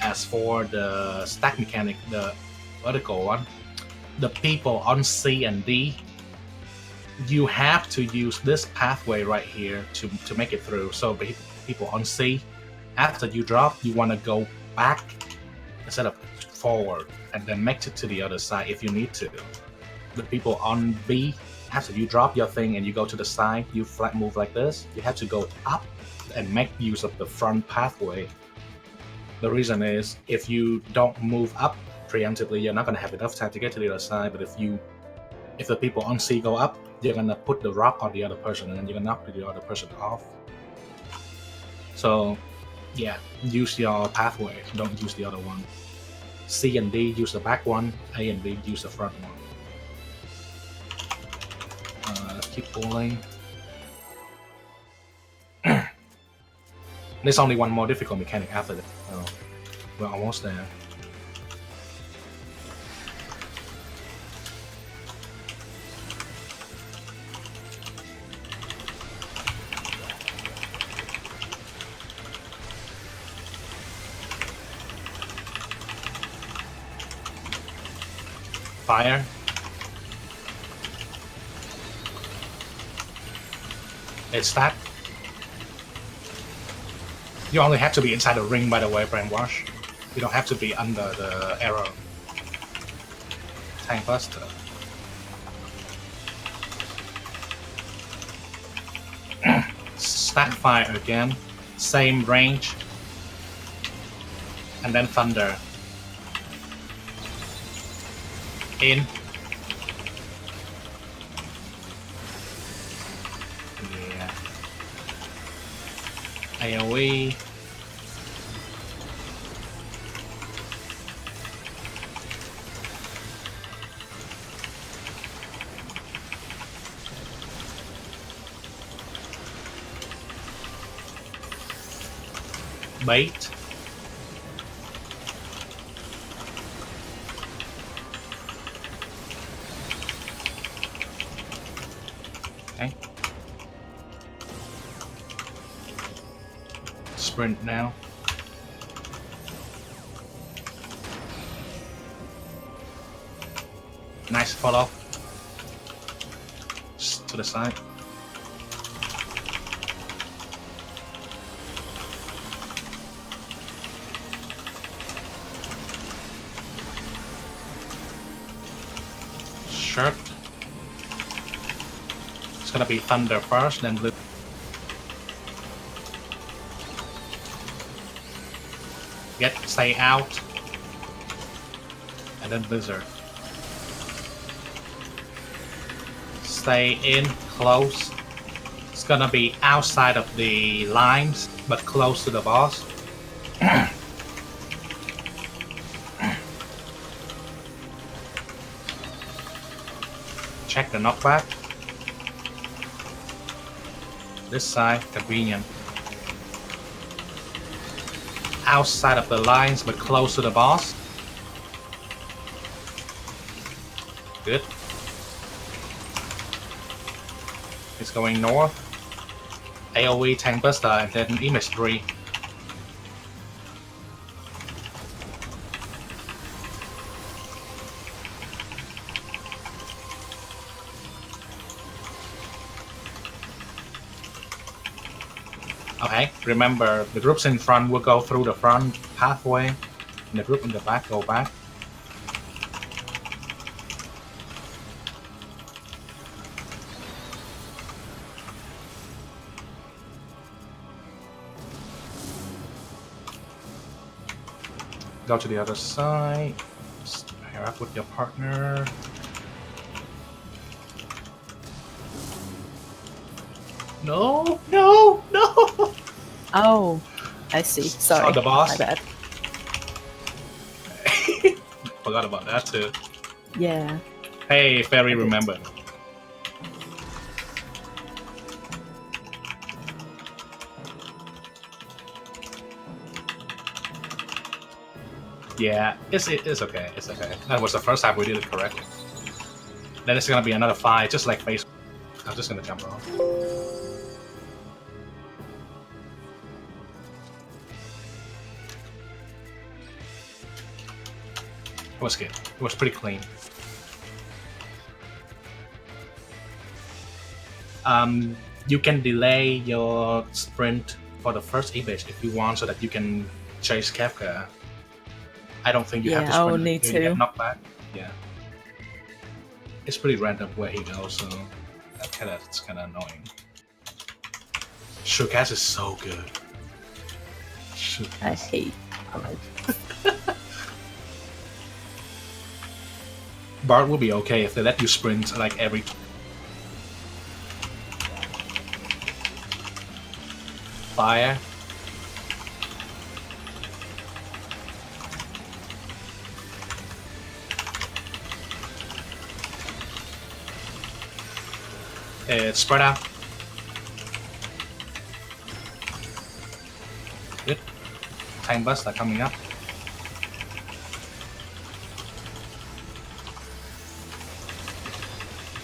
As for the stack mechanic, the vertical one, the people on C and D, you have to use this pathway right here to make it through. So people on C, after you drop, you want to go back instead of forward, and then make it to the other side if you need to. The people on B, after you drop your thing and you go to the side, you flat move like this, you have to go up and make use of the front pathway. The reason is, if you don't move up preemptively, you're not going to have enough time to get to the other side. But if the people on C go up, you're going to put the rock on the other person, and then you're going to knock the other person off. So yeah, use your pathway, don't use the other one. C and D use the back one, A and B use the front one. Keep pulling. There's only one more difficult mechanic after that. Oh, we're almost there. Fire. It's that. You only have to be inside the ring, by the way, Brainwash. You don't have to be under the arrow. Tank Buster. Stack fire again. Same range. And then thunder. In. Yeah. AoE. Bait. Okay. Sprint now. Nice follow. Just to the side. Sure. It's gonna be thunder first, then blue. Stay out, and then blizzard. Stay in, close. It's gonna be outside of the lines, but close to the boss. Check the knockback. This side, convenient. Outside of the lines, but close to the boss. Good. It's going north. AoE tank buster and then image 3. Okay, remember the groups in front will go through the front pathway, and the group in the back go back. Go to the other side, just pair up with your partner. No, no, no! Oh, I see. Sorry. Oh, the boss? My bad. Forgot about that too. Yeah. Hey, Fairy remembered. Yeah, it's okay, it's okay. That was the first time we did it correctly. Then it's gonna be another fight, just like Facebook. I'm just gonna jump off. It was good. It was pretty clean. You can delay your sprint for the first image if you want, so that you can chase Kafka. I don't think you have to sprint. I'll need you to. get knocked back. Yeah. It's pretty random where he goes, so it's kind of annoying. Shukas is so good. I hate. Bart will be okay if they let you sprint like every. Fire. It's spread out. Good. Time buster coming up.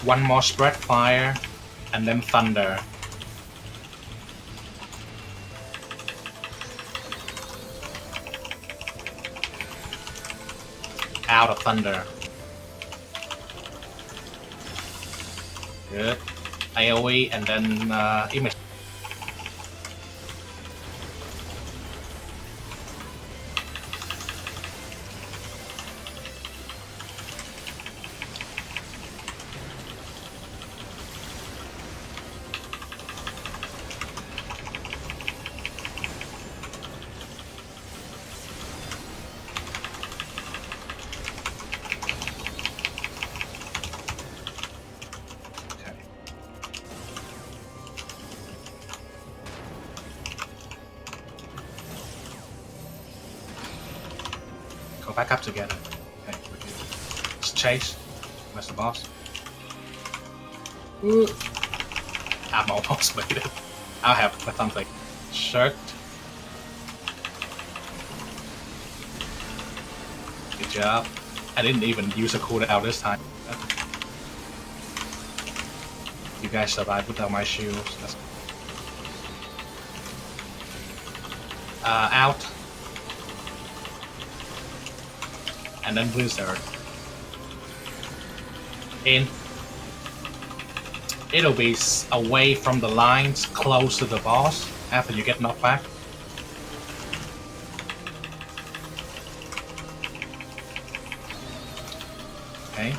One more spread fire, and then thunder. Out of thunder. Good. AoE and then image. Go back up together. Okay, we're good. Let's chase. Where's the boss? Ooh. I'm almost made it. I'll have something. Shirt. Good job. I didn't even use a cooldown this time. You guys survive without my shields. That's... out. And then Blizzard. In. It'll be away from the lines, close to the boss, after you get knocked back. Okay.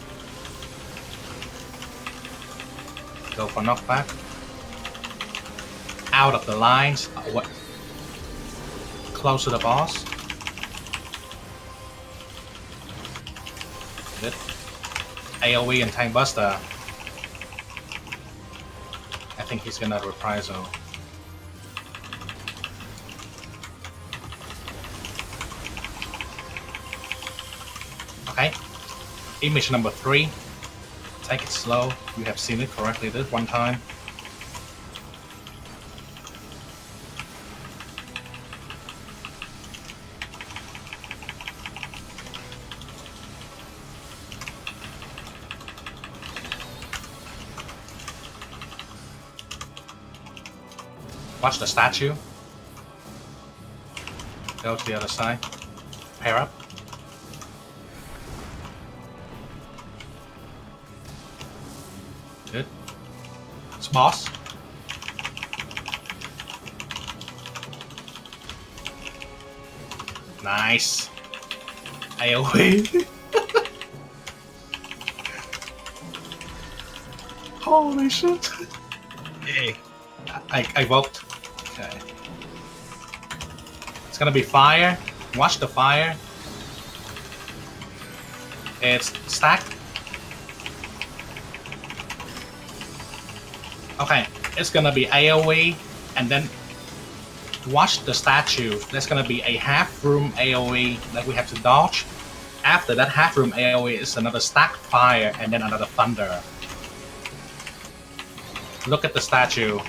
Go for knockback. Out of the lines, close to the boss. Good. AoE and Tank Buster. I think he's gonna reprisal. Okay. Image number 3. Take it slow. You have seen it correctly this one time. Watch the statue. Go to the other side. Pair up. Good. It's boss. Nice. AoE. Holy shit. Hey. I vote. Okay. It's gonna be fire. Watch the fire. It's stacked. Okay, it's gonna be AoE, and then watch the statue. There's gonna be a half-room AoE that we have to dodge. After that half-room AoE is another stacked fire, and then another thunder. Look at the statue.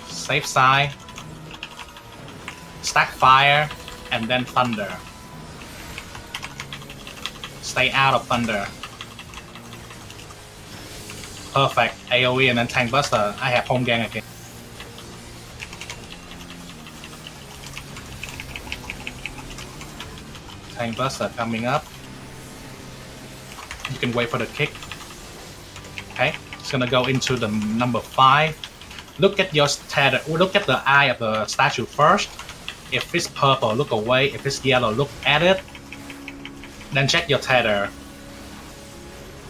Safe side. Stack fire, and then thunder. Stay out of thunder. Perfect. AoE and then Tank Buster. I have home gang again. Tank Buster coming up. You can wait for the kick. Okay. It's gonna go into the number 5. Look at your tether. Look at the eye of the statue first. If it's purple, look away. If it's yellow, look at it. Then check your tether.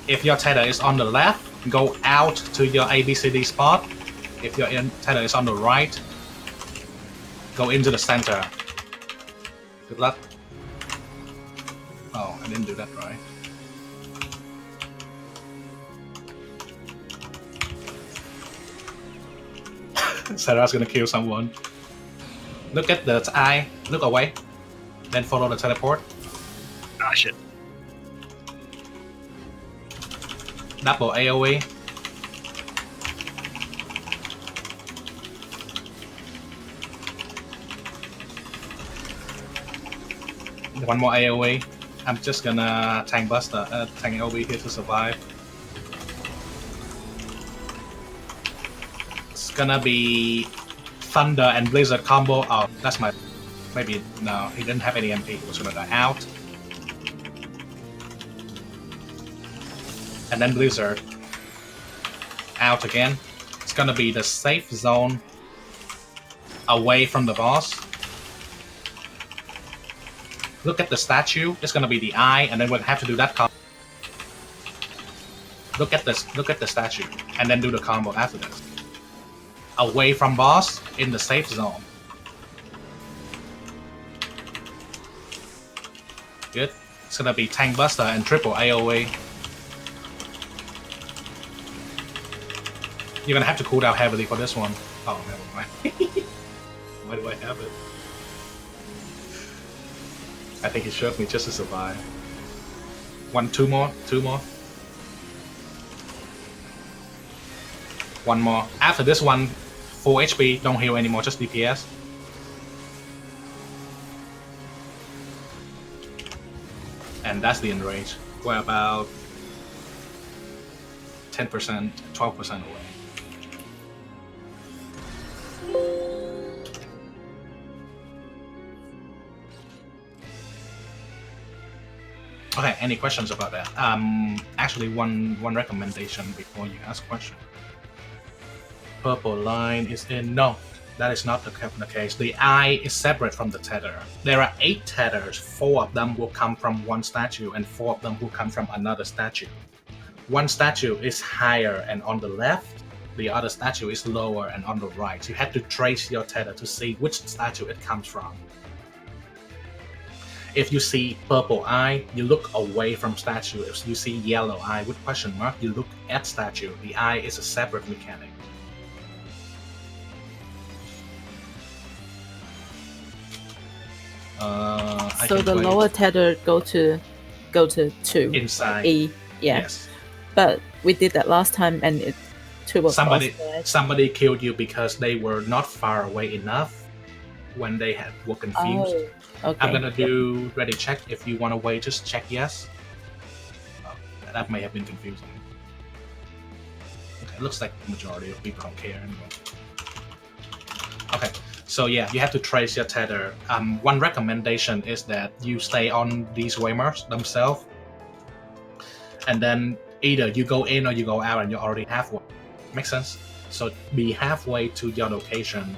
If your tether is on the left, go out to your ABCD spot. If your tether is on the right, go into the center. Good luck. Oh, I didn't do that right. Sarah's gonna kill someone. Look at the eye. Look away. Then follow the teleport. Ah, shit. Double AoE. One more AoE. I'm just gonna Tank Buster, Tank AoE here to survive. It's gonna be Thunder and Blizzard combo. Oh, that's my... Maybe... No, he didn't have any MP. He was gonna die out. And then Blizzard. Out again. It's gonna be the safe zone away from the boss. Look at the statue. It's gonna be the eye, and then we'll have to do that combo. Look at this. Look at the statue, and then do the combo after this. Away from boss in the safe zone. Good. It's gonna be Tank Buster and triple AoE. You're gonna have to cool down heavily for this one. Oh, never mind. Why do I have it? I think he showed me just to survive. Two more. One more. After this one, full HP, don't heal anymore, just DPS. And that's the enrage. We're about 10%, 12% away. Okay, any questions about that? Actually, one recommendation before you ask question. Purple line is in. No, that is not the case. The eye is separate from the tether. There are 8 tethers. 4 of them will come from one statue, and 4 of them will come from another statue. One statue is higher and on the left. The other statue is lower and on the right. You have to trace your tether to see which statue it comes from. If you see purple eye, you look away from statue. If you see yellow eye with question mark, you look at statue. The eye is a separate mechanic. So the lower tether go to 2 inside. E. Yeah. Yes. But we did that last time, and it 2 was somebody killed you because they were not far away enough when they were confused. Oh, okay. I'm gonna do ready check. If you want to wait, just check yes. That may have been confusing. Okay, looks like the majority of people don't care anymore. Okay, so yeah, you have to trace your tether. One recommendation is that you stay on these waymarks themselves, and then either you go in or you go out, and you're already halfway. Makes sense? So be halfway to your location,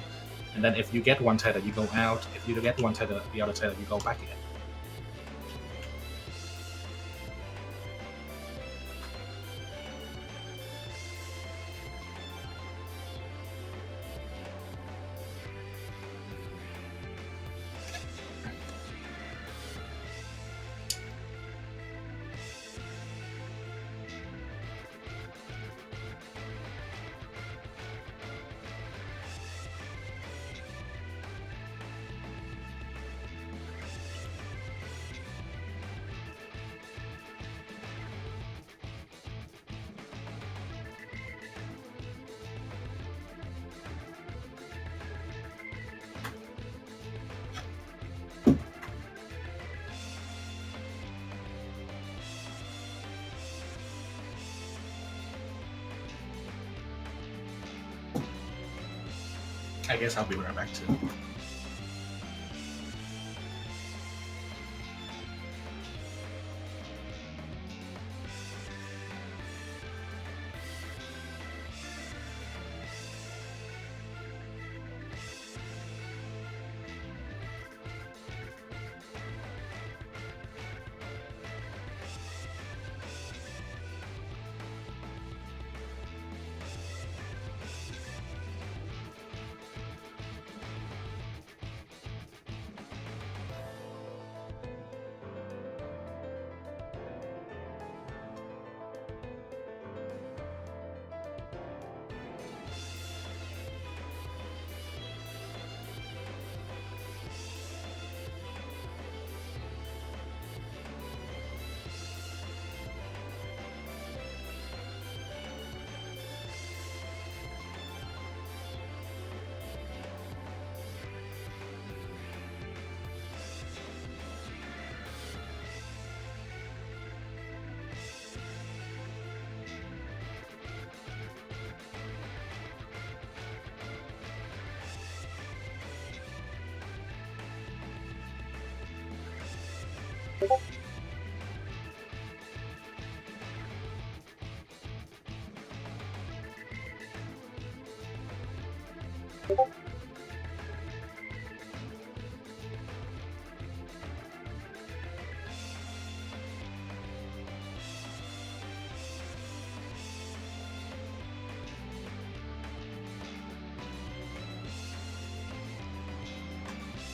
and then if you get one tether, you go out. If you get one tether, the other tether, you go back in. I guess I'll be right back too.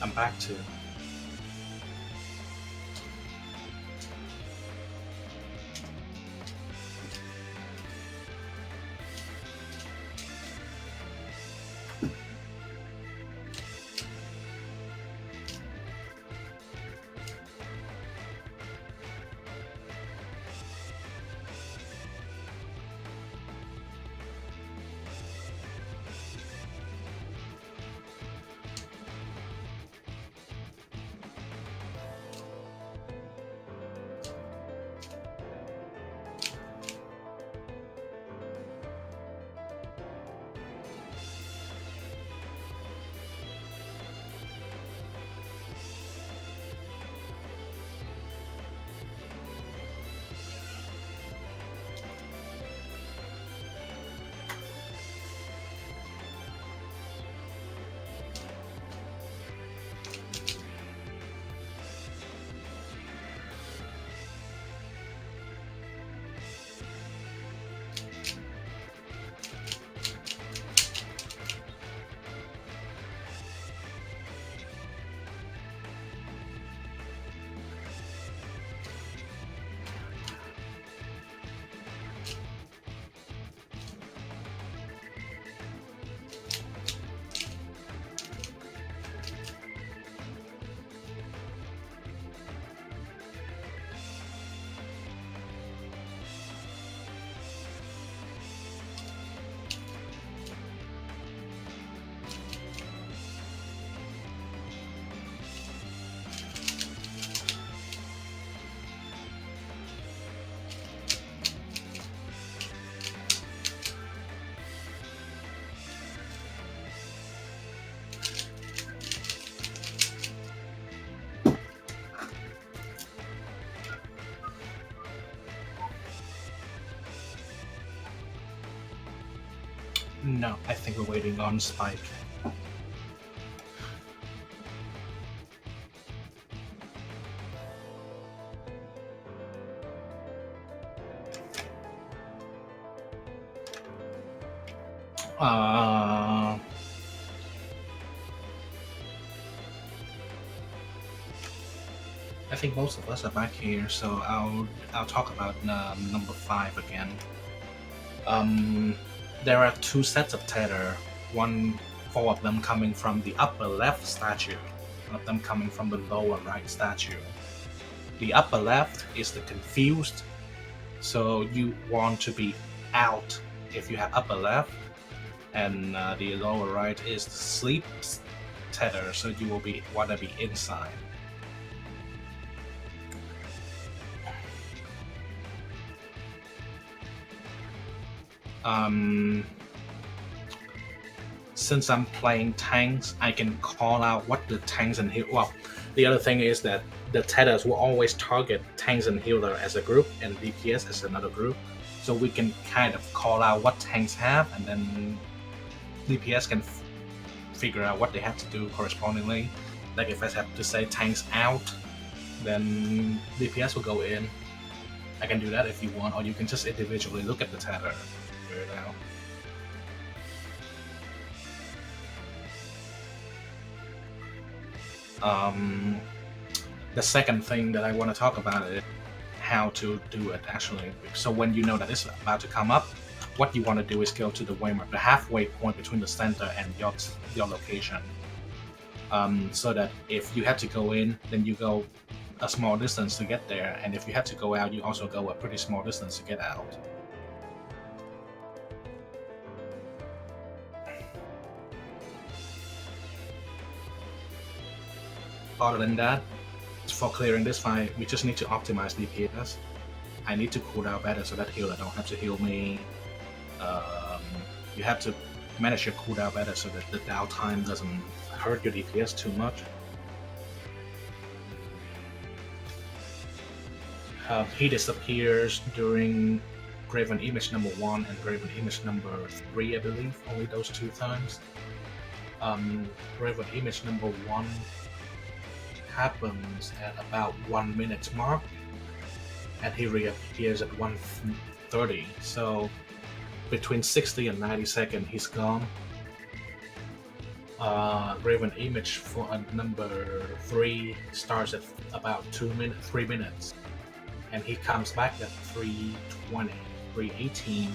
I'm back to. No, I think we're waiting on Spike. I think most of us are back here, so I'll talk about number 5 again. There are 2 sets of tether. 4 of them coming from the upper left statue, 1 of them coming from the lower right statue. The upper left is the confused, so you want to be out if you have upper left, and the lower right is the sleep tether, so you will want to be inside. Since I'm playing tanks, I can call out what the tanks and heal. Well, the other thing is that the tethers will always target tanks and healer as a group and DPS as another group, so we can kind of call out what tanks have, and then DPS can figure out what they have to do correspondingly. Like if I have to say tanks out, then DPS will go in. I can do that if you want, or you can just individually look at the tether. Figure it out. The second thing that I want to talk about is how to do it actually. So when you know that it's about to come up, what you want to do is go to the waymark, the halfway point between the center and your location. So that if you have to go in, then you go a small distance to get there, and if you have to go out, you also go a pretty small distance to get out. Other than that, for clearing this fight, we just need to optimize DPS. I need to cool down better so that healer don't have to heal me. You have to manage your cooldown better so that the downtime doesn't hurt your DPS too much. He disappears during Graven Image number 1 and Graven Image number 3, I believe, only those 2 times. Graven Image number 1 happens at about 1 minute mark, and he reappears at 1:30, so between 60 and 90 seconds he's gone. Graven Image for number 3 starts at about 3 minutes, and he comes back at 3:20, 3:18,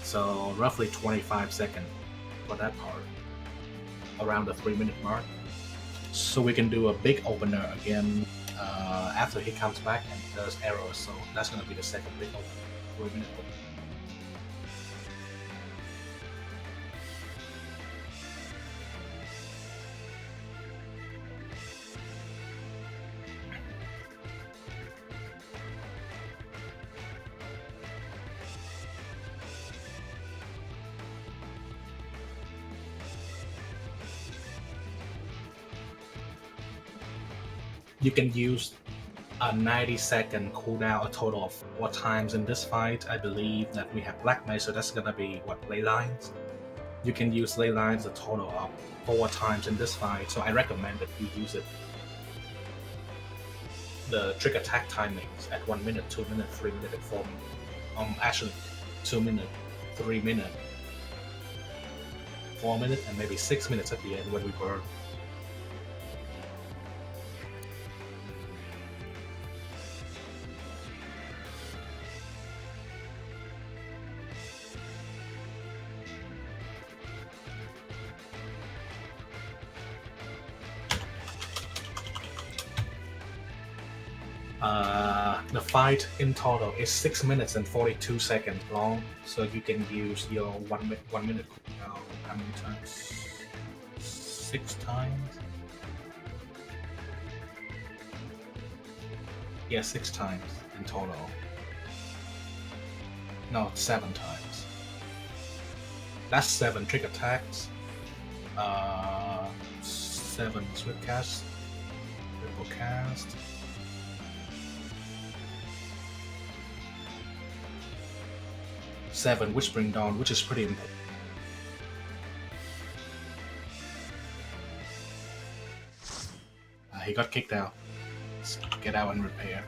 so roughly 25 seconds for that part, around the 3-minute mark. So we can do a big opener again after he comes back and does arrows, so that's going to be the second big opener, 3-minute opener. You can use a 90-second cooldown a total of 4 times in this fight. I believe that we have Black Mage, so that's gonna be ley lines. You can use ley lines a total of 4 times in this fight, so I recommend that you use it. The trick attack timings at 1 minute, 2 minute, 3 minute, and 4 minute. Actually 2 minute, 3 minute, 4 minute, and maybe 6 minutes at the end when we burn. The fight in total is 6 minutes and 42 seconds long, so you can use your 1 minute cooldown how many times? 6 times? Yeah, 6 times in total. No, 7 times. That's 7 trick attacks, 7 swift cast, triple cast, 7 Whispering Dawn, which is pretty important. he got kicked out. Let's get out and repair.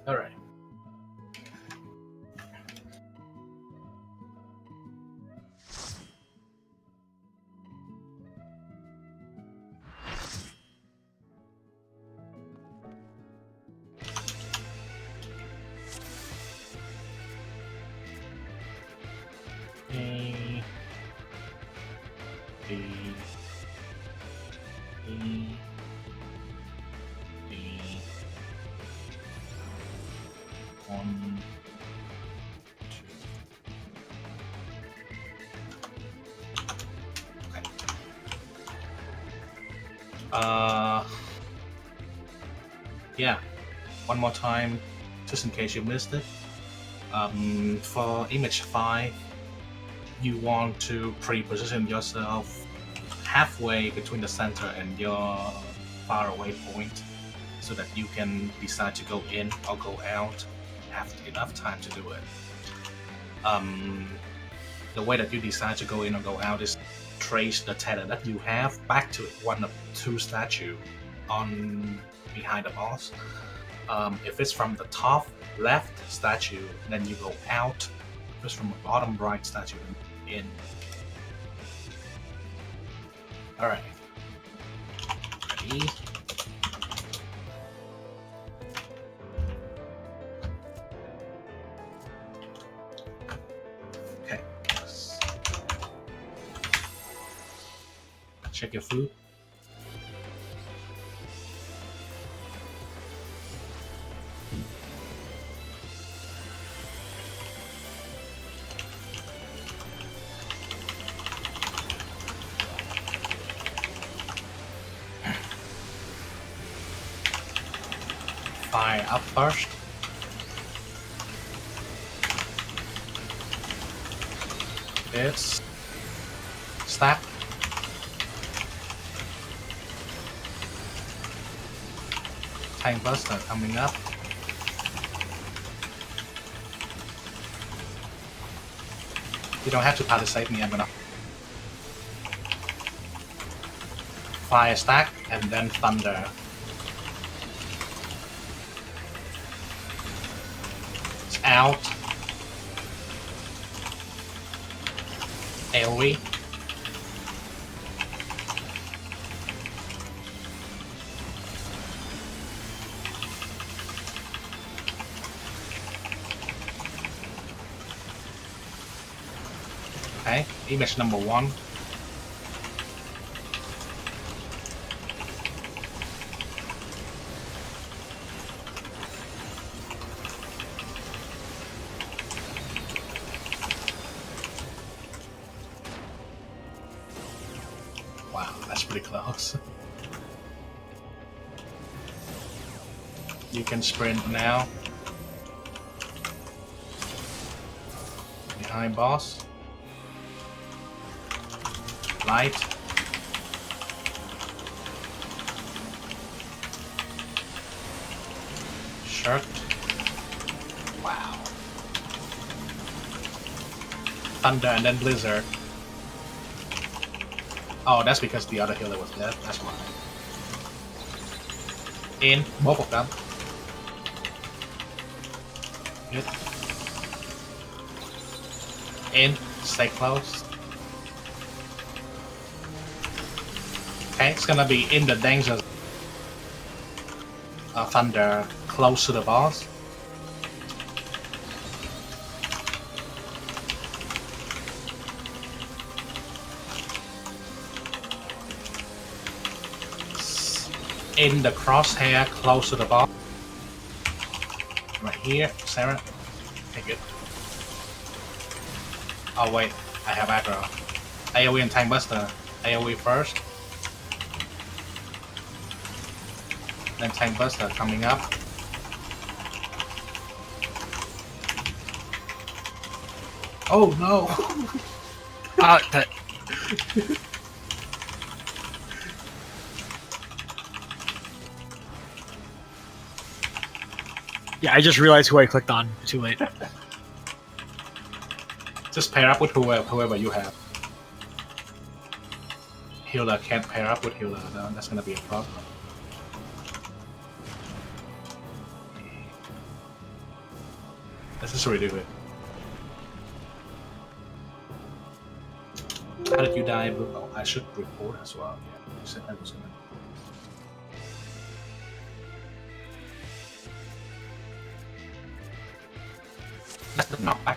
All right. A, B, E, D, 1, 2. Okay. Yeah. One more time, just in case you missed it. For image 5, you want to pre-position yourself halfway between the center and your far away point so that you can decide to go in or go out, have enough time to do it. The way that you decide to go in or go out is trace the tether that you have back to one of two statues on behind the boss. If it's from the top left statue, then you go out. If it's from the bottom right statue, then in. Alright. Ready? Okay. Check your food. up first. It's stack. Tank Buster coming up. You don't have to participate me, I'm gonna fire stack and then thunder. It's out. AoE. Okay, image number 1. Wow, that's pretty close. You can sprint now. Behind boss. Light. Shark. Wow. Thunder and then Blizzard. Oh, that's because the other healer was dead. That's why. In both of them. Good. In. Stay close. Okay, it's gonna be in the danger thunder close to the boss. In the crosshair close to the boss. Right here, Sarah. Take it. Oh wait, I have aggro. AoE and Tank Buster. AoE first. Then Tank Buster coming up. Oh no! That. Yeah, I just realized who I clicked on. Too late. Just pair up with whoever you have. Healer can't pair up with healer, no, that's gonna be a problem. This is ridiculous. How did you die? Oh, I should report as well. Yeah, you said I was gonna. That's the knockback.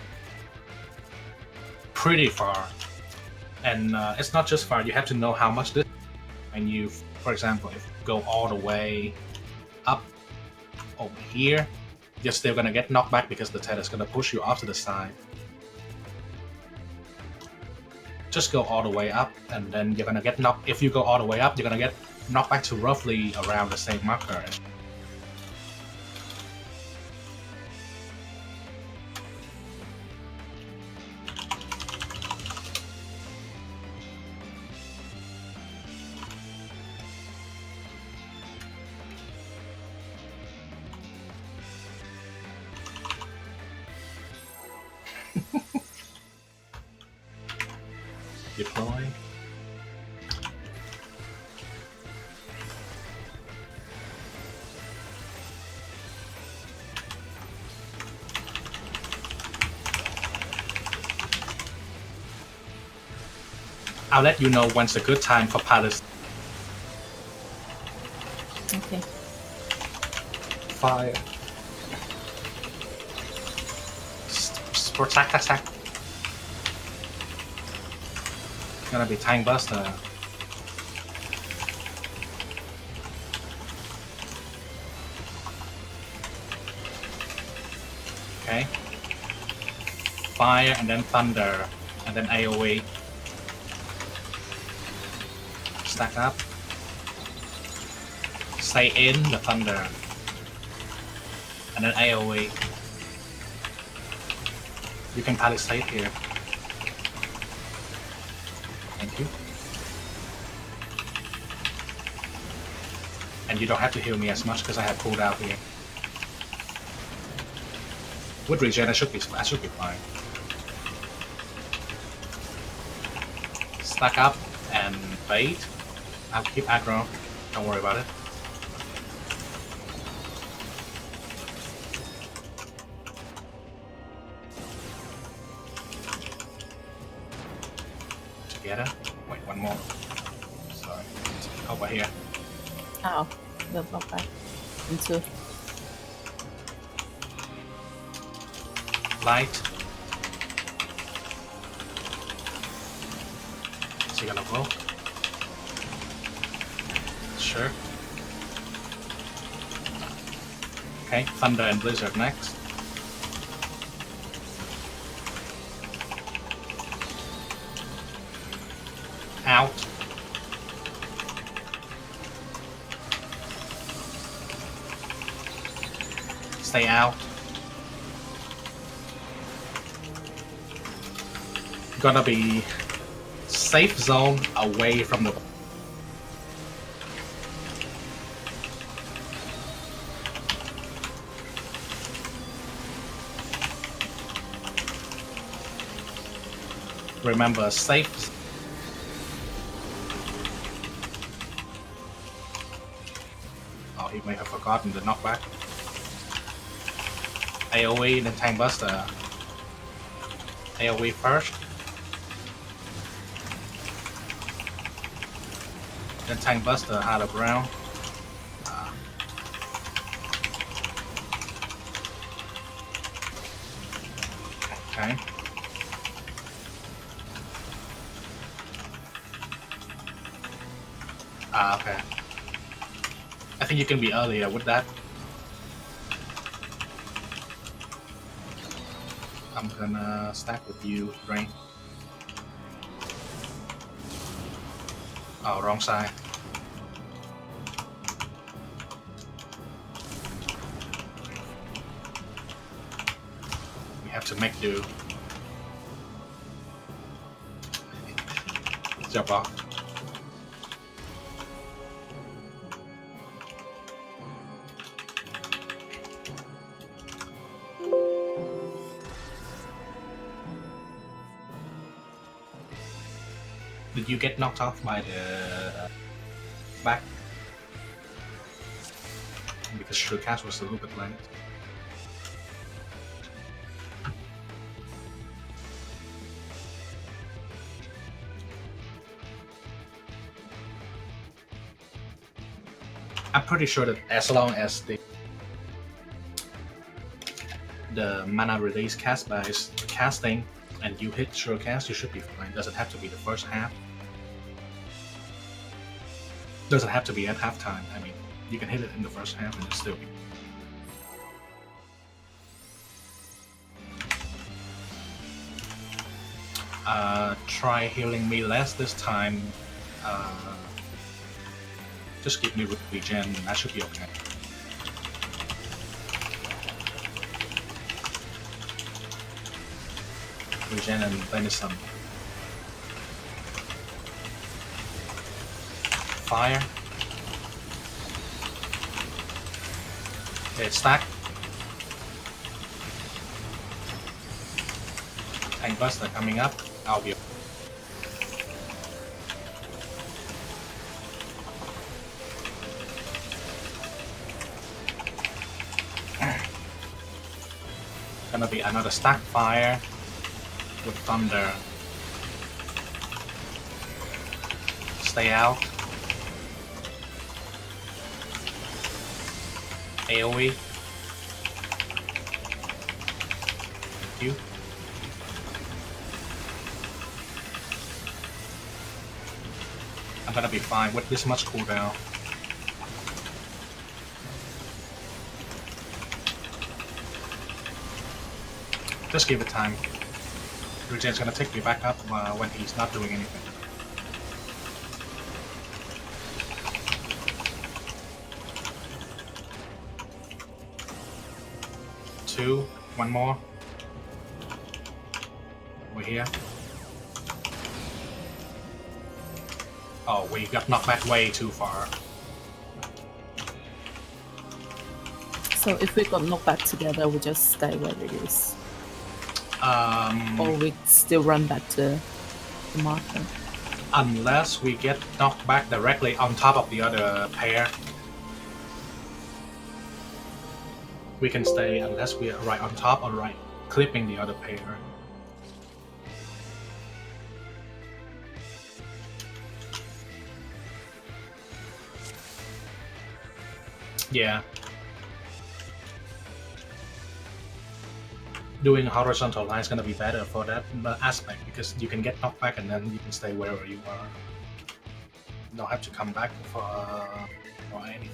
Pretty far. And it's not just far, you have to know how much this. And you, for example, if you go all the way up over here, you're still gonna get knocked back because the tether is gonna push you off to the side. Just go all the way up, and then you're gonna get knocked. If you go all the way up, you're gonna get knocked back to roughly around the same marker. Deploy. I'll let you know when's a good time for pilots. Okay. Fire. Protect attack. Gonna be Tank Buster. Okay. Fire and then Thunder and then AoE. Stack up. Stay in the Thunder. And then AoE. You can palisade here. Thank you. And you don't have to heal me as much because I have cooldown here. With regen, I should be fine. Stack up and bait. I'll keep aggro. Don't worry about it. Together. Wait, one more. Sorry. Over here. Oh, they'll pop back into. Light. Is he gonna go? Sure. Okay, Thunder and Blizzard next. Out. Stay out. Gonna be safe zone away from the. Remember, safe. Oh, he may have forgotten the knockback. AoE, then Tank Buster. AoE first. Then Tank Buster out of round. Okay. Okay. I think you can be earlier with that. I'm gonna stack with you, Rain. Oh, wrong side. We have to make do. Jump off. Did you get knocked off by the back? Because Shuricast was a little bit late. I'm pretty sure that as long as the mana release cast by casting and you hit Shuricast, you should be fine. Doesn't have to be the first half. Doesn't have to be at halftime. I mean, you can hit it in the first half and it's still be. Try healing me less this time. Just give me regen, that should be okay. Regen and venison. Fire. Okay, it's stacked. Tank Buster coming up. I'll be. Gonna be another stack fire with Thunder. Stay out. AoE. You. I'm gonna be fine with this much cooldown. Just give it time. Regen's gonna take me back up when he's not doing anything. 2, one more. We're here. Oh, we got knocked back way too far. So if we got knocked back together, we just stay where it is. Or we still run back to the marker. Unless we get knocked back directly on top of the other pair. We can stay unless we are right on top or right clipping the other pair. Yeah. Doing a horizontal line is going to be better for that aspect because you can get knocked back and then you can stay wherever you are. You don't have to come back for anything.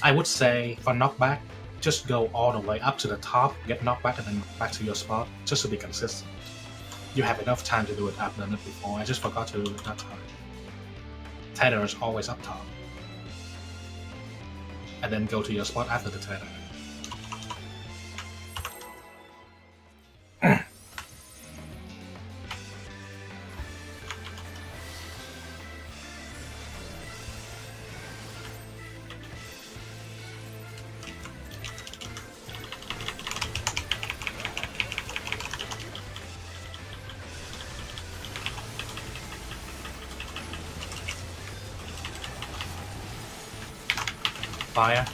I would say for knockback, just go all the way up to the top, get knocked back and then back to your spot, just to be consistent. You have enough time to do it. I've done it before. I just forgot to do it that time. Tether is always up top. And then go to your spot after the tether. Fire.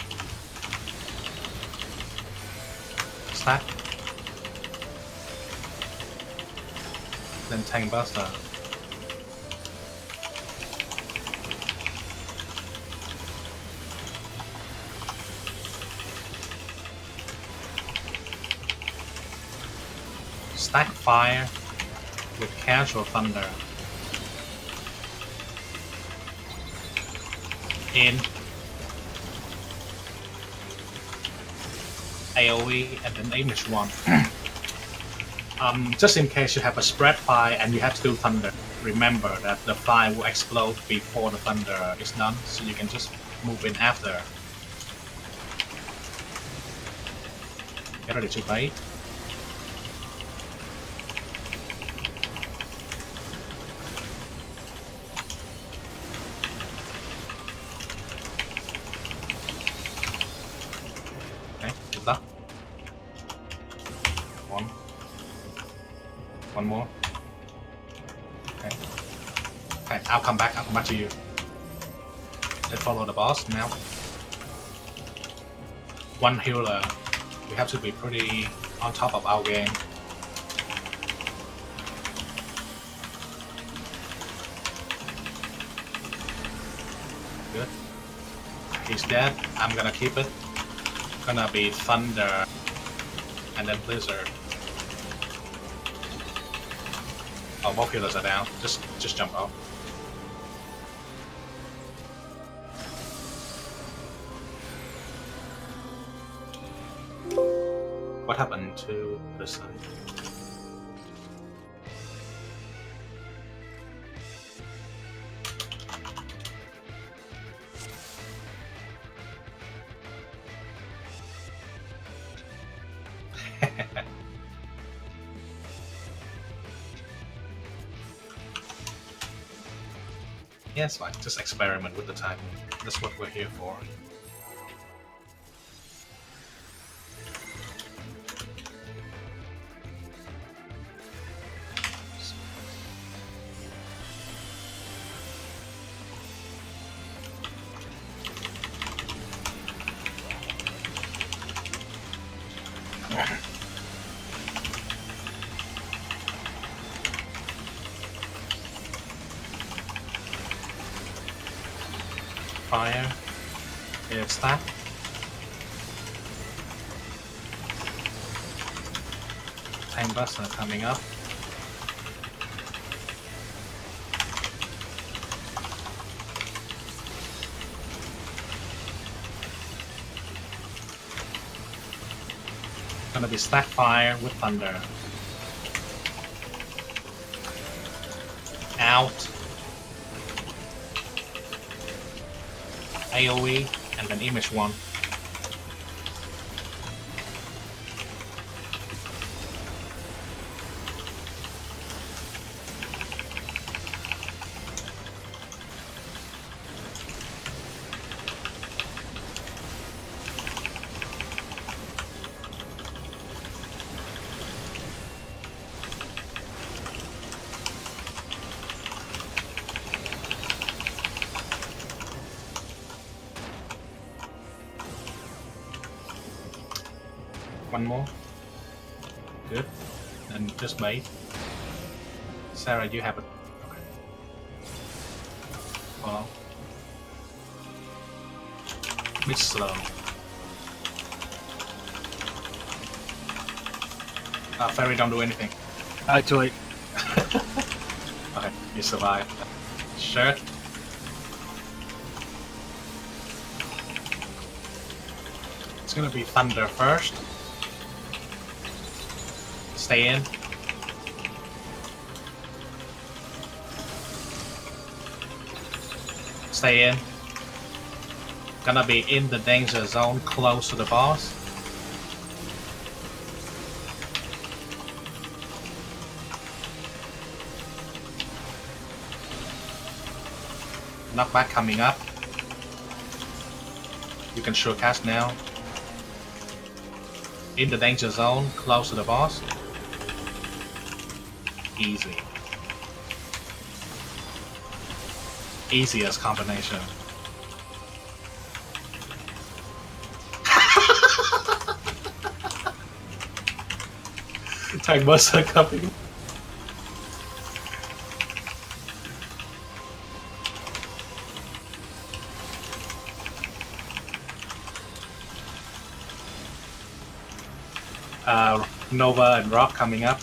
Stack. Then Tank Buster. Stack Fire with Casual Thunder. In AoE and then image 1. Just in case you have a spread fire and you have to do thunder, remember that the fire will explode before the thunder is done, so you can just move in after. Get ready to bait. Okay, good luck. One more. Okay. Okay, I'll come back to you. Let's follow the boss now. One healer. We have to be pretty on top of our game. Good. He's dead. I'm gonna keep it. Gonna be Thunder and then Blizzard. Oh, both healers are down. Just jump off. What happened to the side? Yeah, it's fine. Just experiment with the timing. That's what we're here for. Fire. It's that. Time Buster coming up. Gonna be Stack Fire with Thunder. Out. AoE and then image 1. One more. Good. And just mate. Sarah, you have it. Okay. Hold on. Bit slow. Fairy, don't do anything. Too late. Okay, you survive. Sure. It's gonna be thunder first. Stay in. Stay in. Gonna be in the danger zone close to the boss. Knockback coming up. You can sure cast now. In the danger zone, close to the boss. Easy. Easiest combination. Tank Buster coming. Nova and Rock coming up.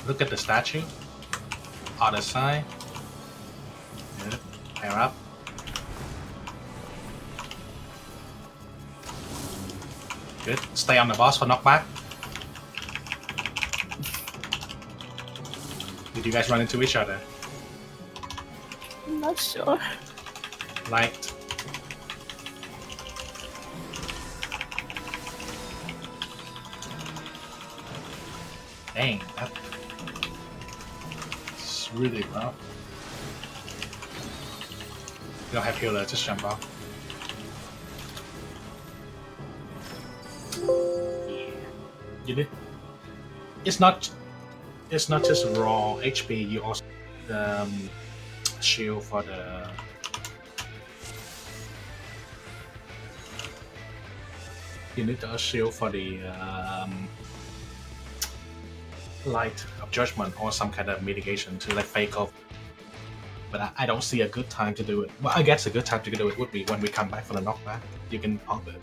Look at the statue. Other side. Good. Pair up. Good. Stay on the boss for knockback. Did you guys run into each other? I'm not sure. Light. Dang, that's really rough. You don't have healer, just jump off. Yeah. You did. It's not just raw HP, you also shield for the you need a shield for the light of judgment or some kind of mitigation to like fake off. But I don't see a good time to do it. Well, I guess a good time to do it would be when we come back for the knockback. You can pop it.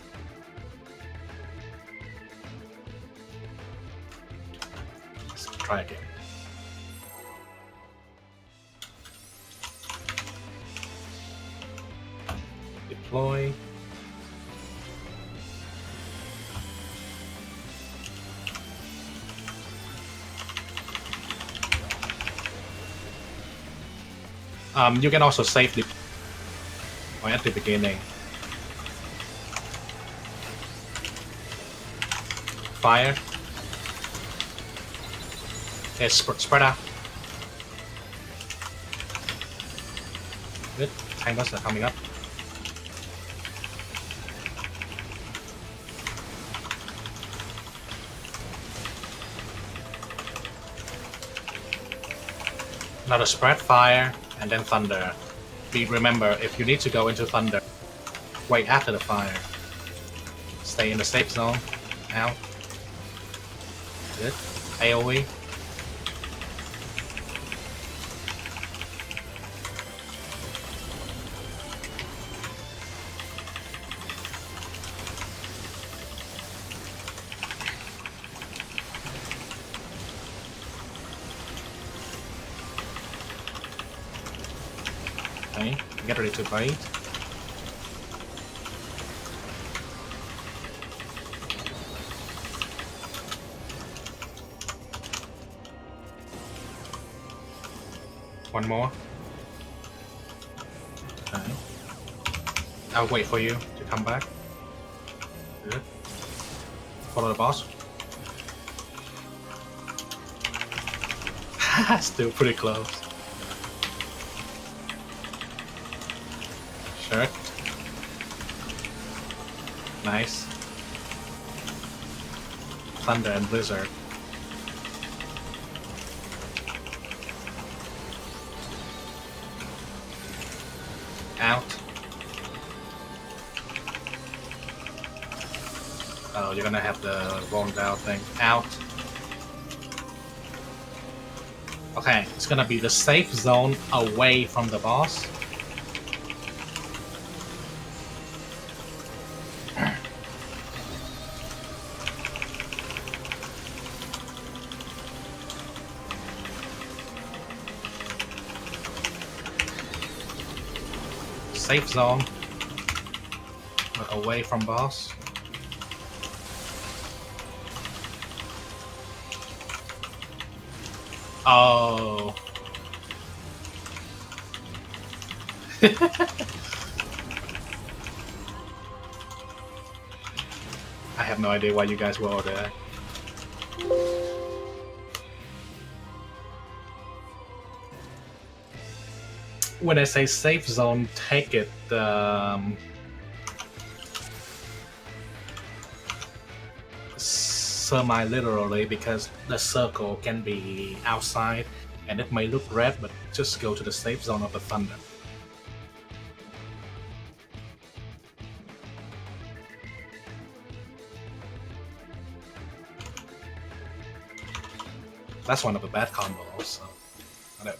Let's try again. Deploy. You can also save the or at the beginning. Fire. It's spread out. Good. Time buster coming up. Another spread, fire, and then thunder. Remember, if you need to go into thunder, wait after the fire. Stay in the safe zone. Out. Good. AoE. Okay, get ready to bite. One more. Okay. I'll wait for you to come back. Good. Follow the boss. Still pretty close. Sure. Nice. Thunder and Blizzard. Out. Oh, you're gonna have the roll down thing. Out. Okay, it's gonna be the safe zone away from the boss. Safe zone, but away from boss. Oh. I have no idea why you guys were all there. When I say safe zone, take it semi-literally, because the circle can be outside and it may look red, but just go to the safe zone of the thunder. That's one of the bad combos, so whatever.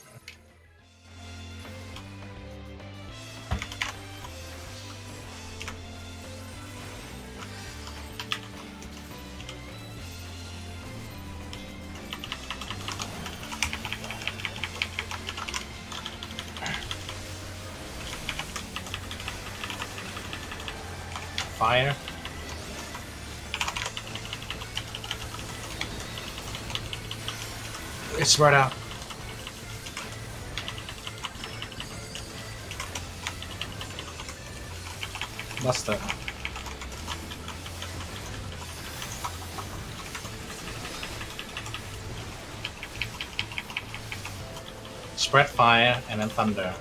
Fire. It's spread out. Buster. Spread fire and then thunder.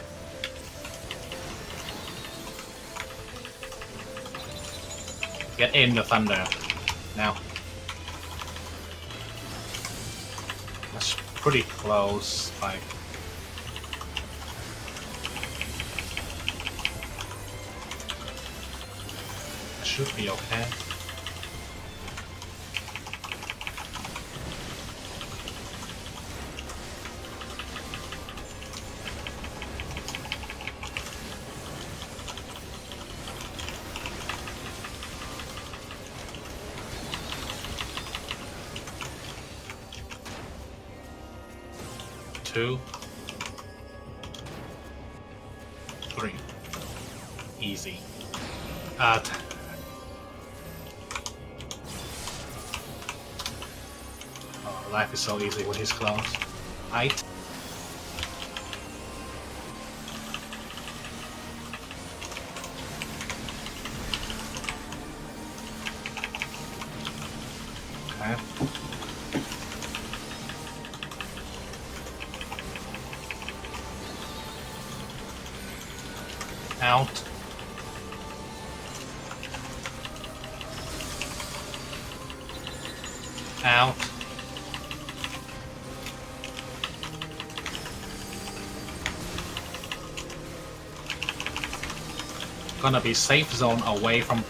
Get in the thunder. Now. That's pretty close, like. That should be okay. Two, three, easy. Oh, life is so easy when he's close. Height. Okay. Out. Out. Gonna be safe zone away from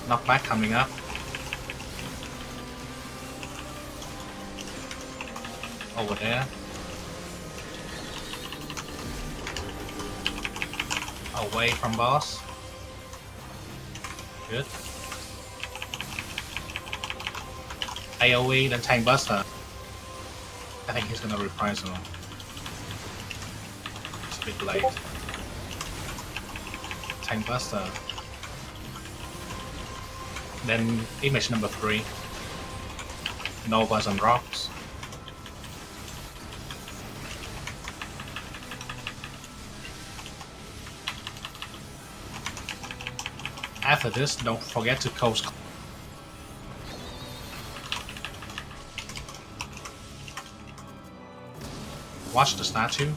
knockback coming up. Over there. Away from boss. Good. AoE, then Tank Buster. I think he's gonna reprise him. It's a bit late. Tank Buster. Then image number 3. Novas and rocks. After this, don't forget to coast. Watch the statue.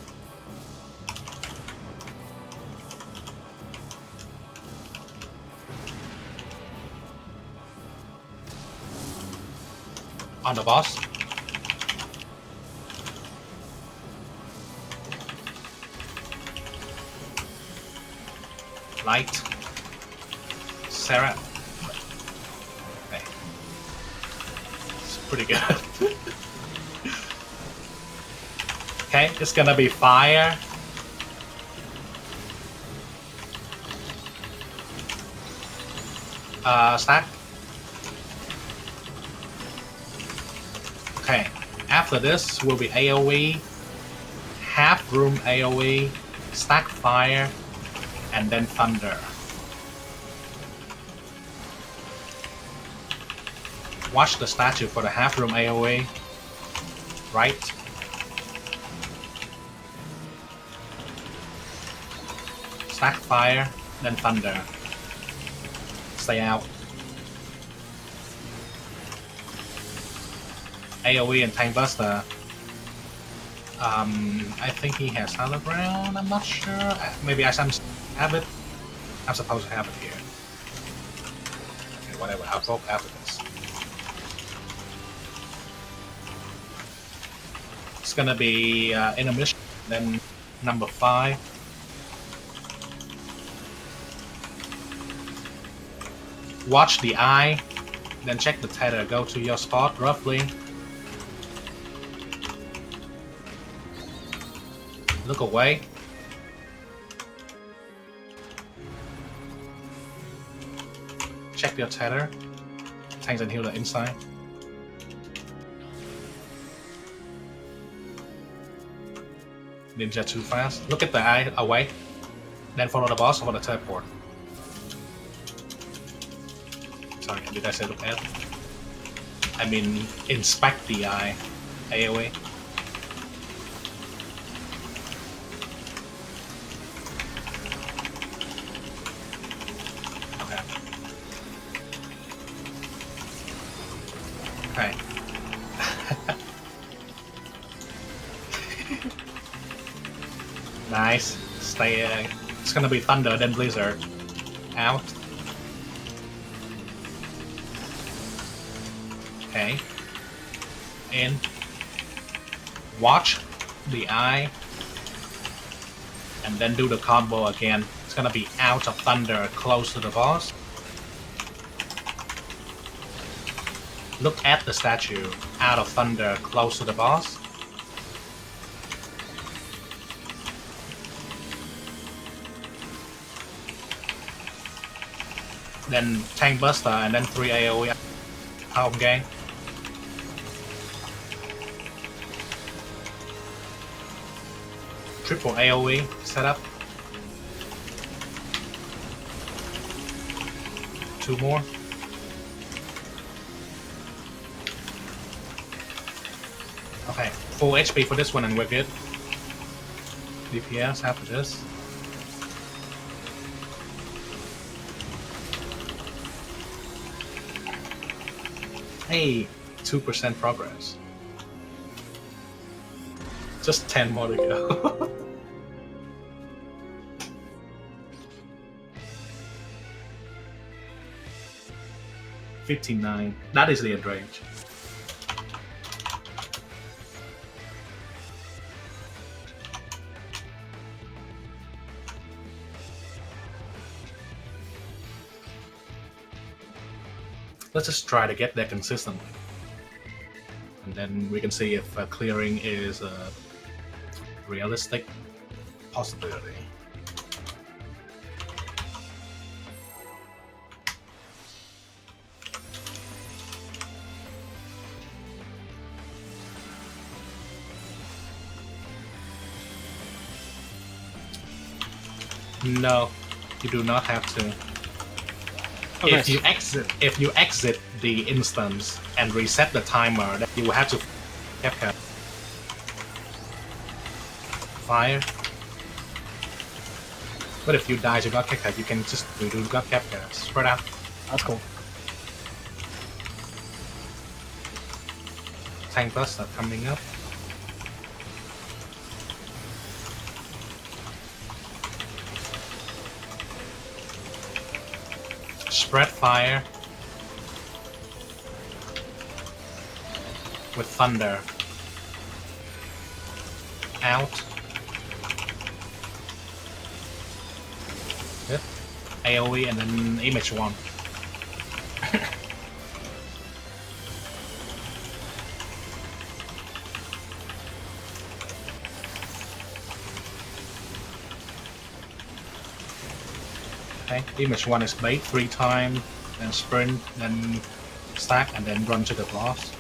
On the boss. Light. Sarah. Okay. It's pretty good. Okay, it's gonna be fire. Stack. Okay, after this will be AoE, half room AoE, stack fire, and then thunder. Watch the statue for the half room AoE. Right. Stack fire, then thunder. Stay out. AoE and Tank Buster. I think he has Hallowed Ground, I'm not sure. Maybe I have it. I'm supposed to have it here. Okay, whatever, I'll vote after this. It's gonna be intermission, then number 5. Watch the eye, then check the tether. Go to your spot roughly. Look away. Check your tether. Tanks and healer inside. Ninja too fast. Look at the eye away. Then follow the boss over the teleport. Sorry, did I say look at? I mean, inspect the eye. AoE. Okay. Okay. Nice. Stay. It's gonna be thunder, then blizzard. Out. Okay. In. Watch the eye. And then do the combo again. It's gonna be out of thunder, close to the boss. Look at the statue. Out of thunder, close to the boss. Then Tank Buster, and then 3 AoE. Home gang. Triple AoE setup. 2 more. Okay, full HP for this one and we're good. DPS after this. Hey, 2% progress. Just 10 more to go. $59. That is the end range. Let's just try to get there consistently. And then we can see if clearing is a realistic possibility. No, you do not have to. Okay. If you exit the instance and reset the timer, then you will have to capture fire. But if you die to God Capture, you can just do God Capture. Spread out. That's cool. Tank Buster coming up. Spread fire with thunder. Out. Good. AoE and then image 1. Okay, image 1 is bait 3 times, then sprint, then stack, and then run to the boss.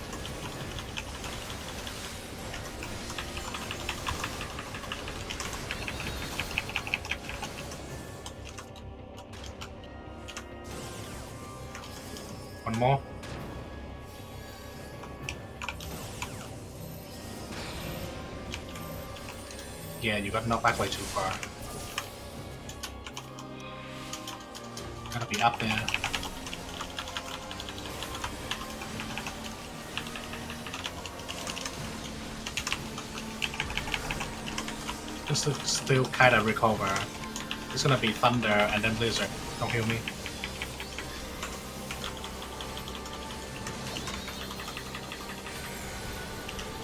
One more. Yeah, you got knocked back way too far. Gotta be up there. Just to still kind of recover. It's gonna be thunder and then blizzard. Don't heal me.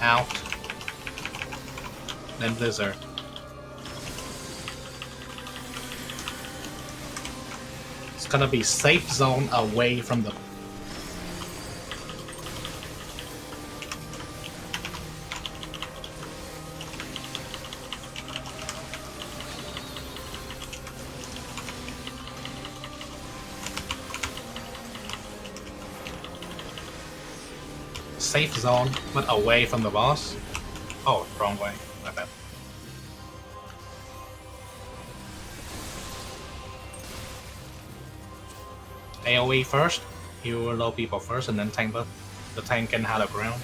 Out. Then blizzard. It's gonna be safe zone away from the safe zone, but away from the boss. Oh, wrong way. My bad. AoE first. Heal low people first, and then tank. But the tank can have a ground,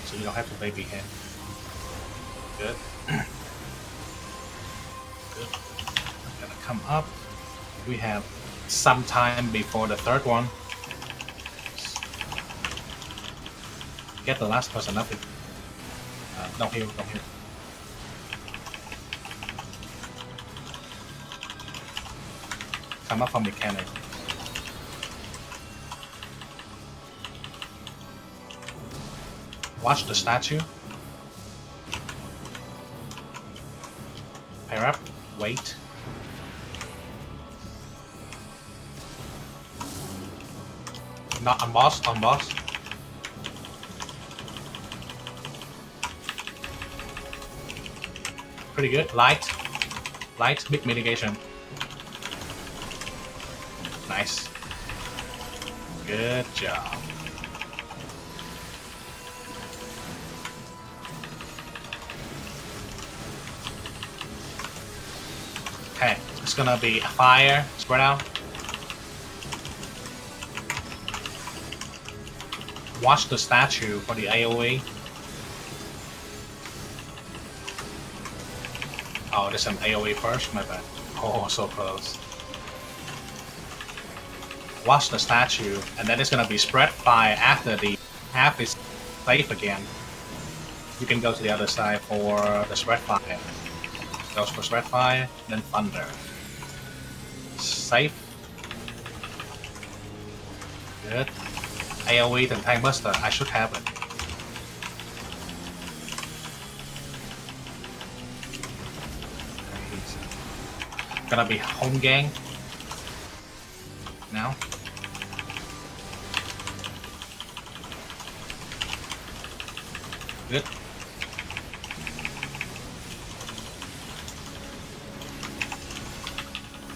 so you don't have to baby him. Good. Good. I'm gonna come up. We have some time before the third one. Get the last person up. Don't heal, don't heal. Come up from mechanic. Watch the statue. Pair up. Wait. Not on boss, on boss. Pretty good. Light. Light. Big mitigation. Nice. Good job. Okay. It's gonna be fire. Spread out. Watch the statue for the AoE. Oh, there's some AoE first, my bad. Oh, so close. Watch the statue, and then it's gonna be spread fire after the half is safe again. You can go to the other side for the spread fire. Goes for spread fire, then thunder. Safe. Good. AoE then tank buster. I should have it. Gonna be home gang now. Good.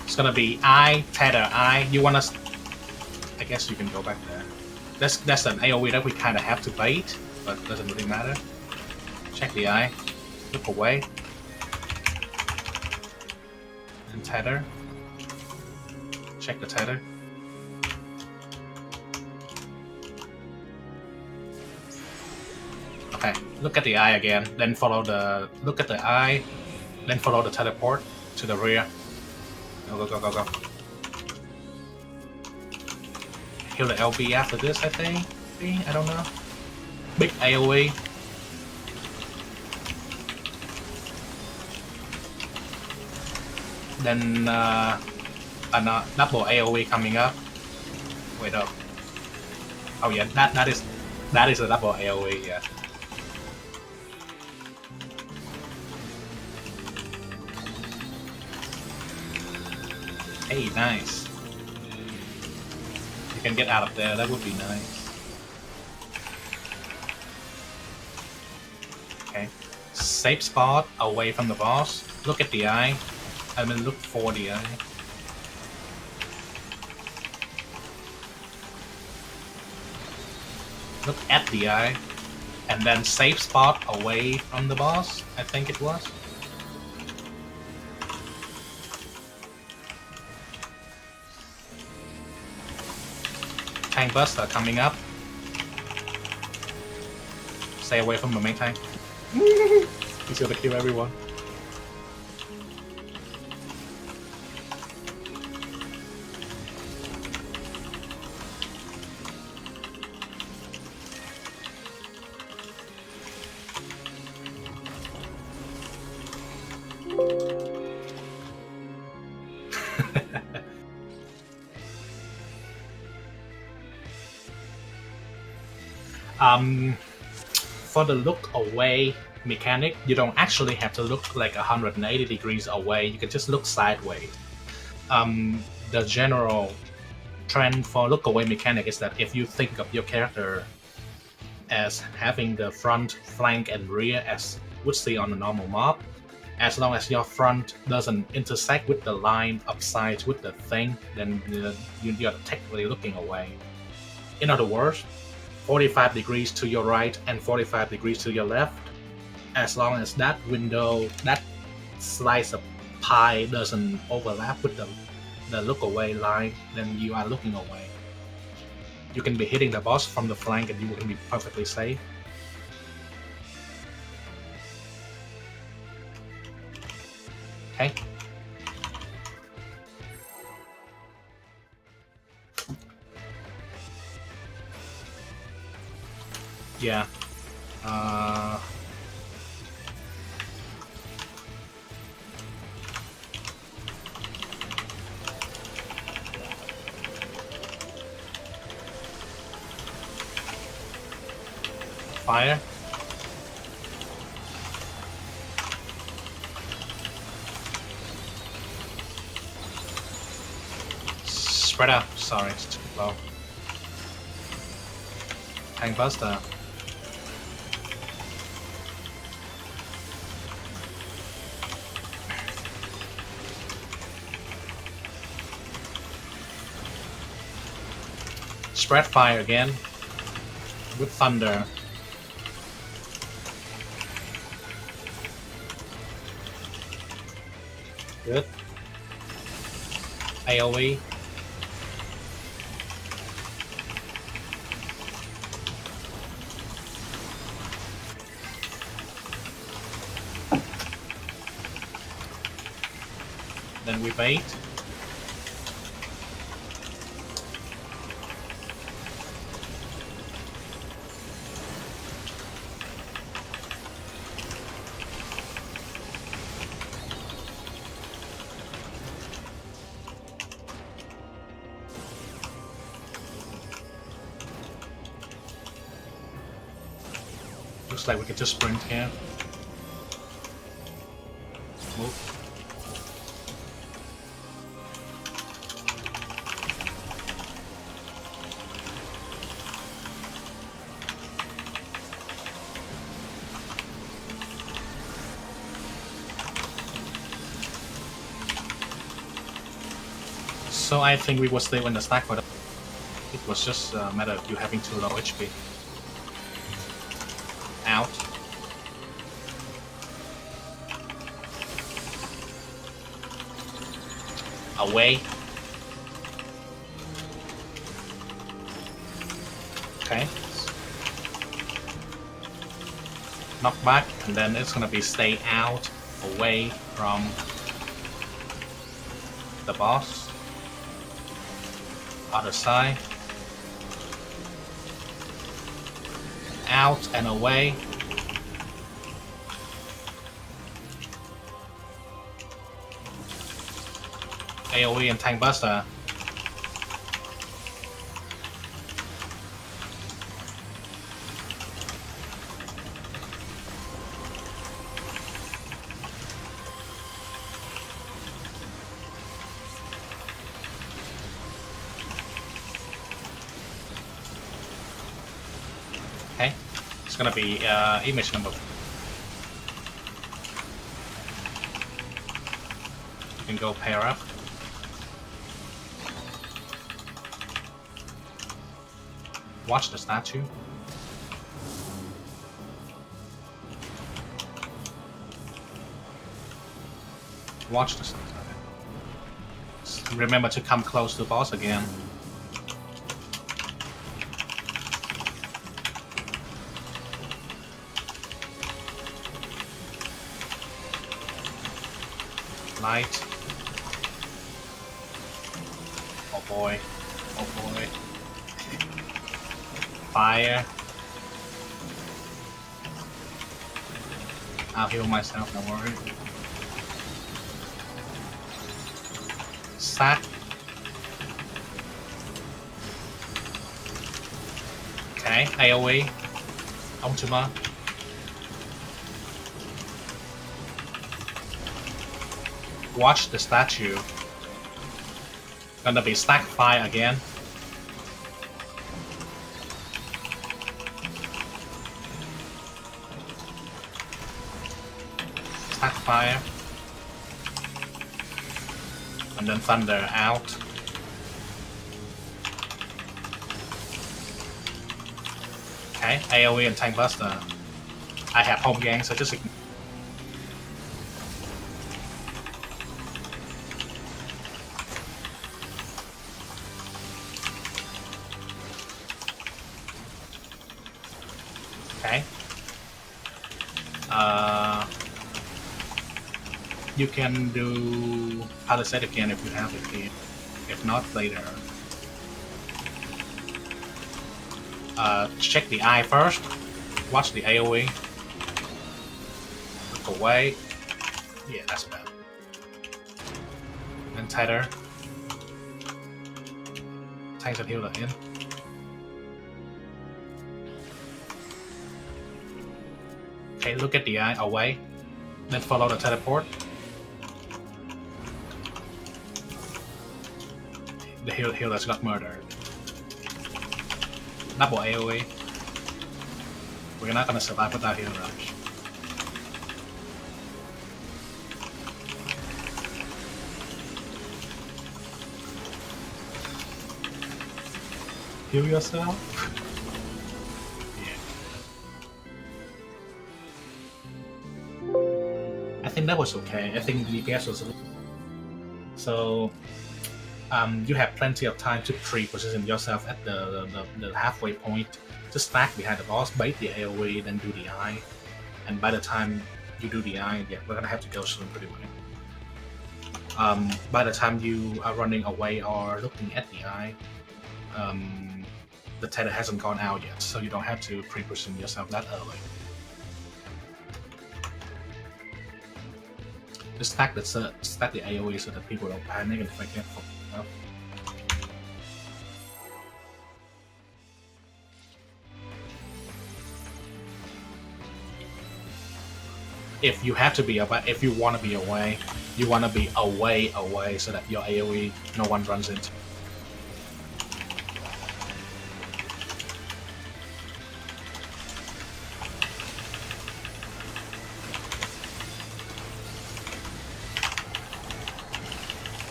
It's gonna be I tether I. You wanna? I guess you can go back there. That's an AoE that we kind of have to bait, but doesn't really matter. Check the eye. Look away. Tether. Check the tether. Okay, look at the eye again, then follow the look at the eye, then follow the teleport to the rear. Go go go go go. Heal the LB after this, I think. Maybe? I don't know. Big AoE. Then double AoE coming up. Wait up. Oh yeah, that is a double AoE. Yeah. Hey, nice. You can get out of there, that would be nice. Okay. Safe spot away from the boss. Look at the eye. I mean, look for the eye. Look at the eye. And then safe spot away from the boss, I think it was. Tank Buster coming up. Stay away from the main tank. He's gonna kill everyone. For the look away mechanic, you don't actually have to look like 180 degrees away, you can just look sideways. The general trend for look away mechanic is that if you think of your character as having the front, flank, and rear as would see on a normal mob, as long as your front doesn't intersect with the line of sight with the thing, then you're technically looking away. In other words, 45 degrees to your right and 45 degrees to your left, as long as that window, that slice of pie doesn't overlap with the look away line, then you are looking away. You can be hitting the boss from the flank and you can be perfectly safe. Okay. Yeah. Fire. Spread out. Sorry, it's too low. Tank Buster. Spread fire again with thunder. Good. AoE. Then we bait. Looks like we can just sprint here. Move. So I think we will stay in the stack, but it was just a matter of you having too low HP. Out. Away. Okay. Knock back, and then it's gonna be stay out, away from the boss. Other side. Out and away. AoE and Tank Buster. It's gonna be image number. You can go pair up. Watch the statue. Watch the statue. Remember to come close to the boss again. Light. Oh boy. Oh boy. Fire. I'll heal myself, don't worry. Sack. Okay, AoE. Ultima. Watch the statue. Gonna be stack fire again. Stack fire. And then thunder out. Okay, AoE and Tank Buster. I have home gang, so just ignore. Okay. You can do Palisade again if you have it here. If not, later. Check the eye first. Watch the AoE. Look away. Yeah, that's bad. And Tether. Tanks and healer in. Okay, look at the eye away. Then follow the teleport. The healers got murdered. Double AoE. We're not gonna survive without heal rush. Heal yourself? Yeah. I think that was okay. I think the DPS was... So... you have plenty of time to pre-position yourself at the halfway point. Just stack behind the boss, bait the AoE, then do the eye. And by the time you do the eye, yeah, we're gonna have to go soon pretty much. By the time you are running away or looking at the eye, the tether hasn't gone out yet, so you don't have to pre-position yourself that early. Just stack the AoE so that people don't panic and forget. If you have to be away, if you want to be away, you want to be away so that your AoE no one runs into.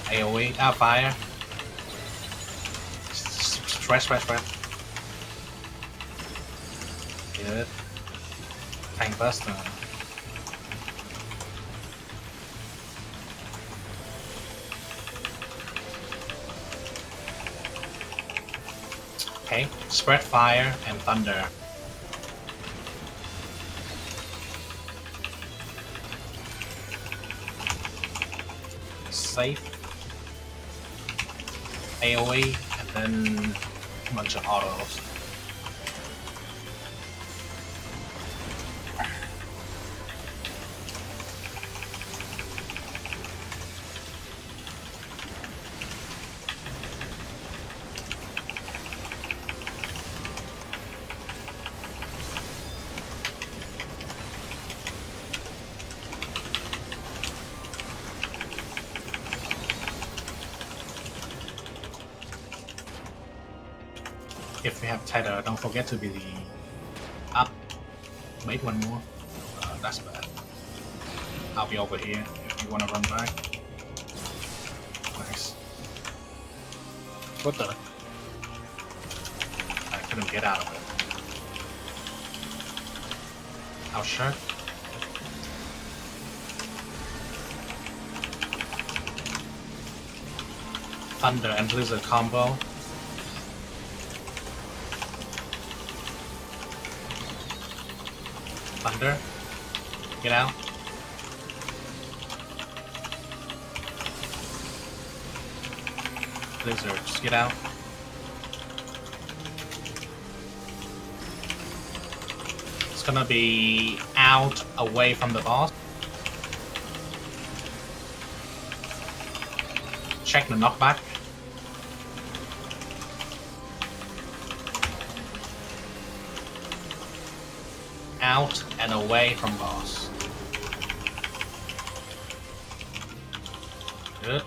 AoE, fire. Stress. Good. Tank Buster. Okay, spread fire and thunder. Safe. AoE, and then a bunch of autos. If you have tether, don't forget to be up Wait one more. That's bad. I'll be over here if you want to run back. Nice. What the? I couldn't get out of it. I'll sure. Thunder and Blizzard combo. Thunder. Get out. Blizzard, just get out. It's gonna be out away from the boss. Check the knockback. Out and away from boss. Good.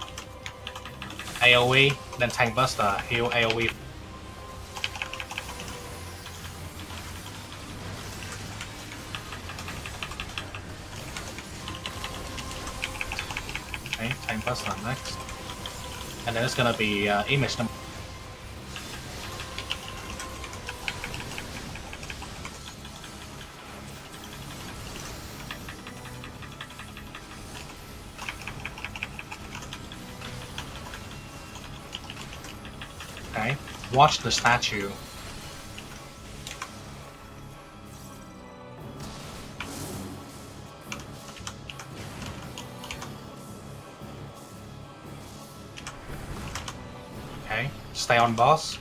AoE, then Tank Buster, heal AoE. Okay, Tank Buster next. And then it's gonna be image number. Okay, watch the statue. Okay, stay on boss.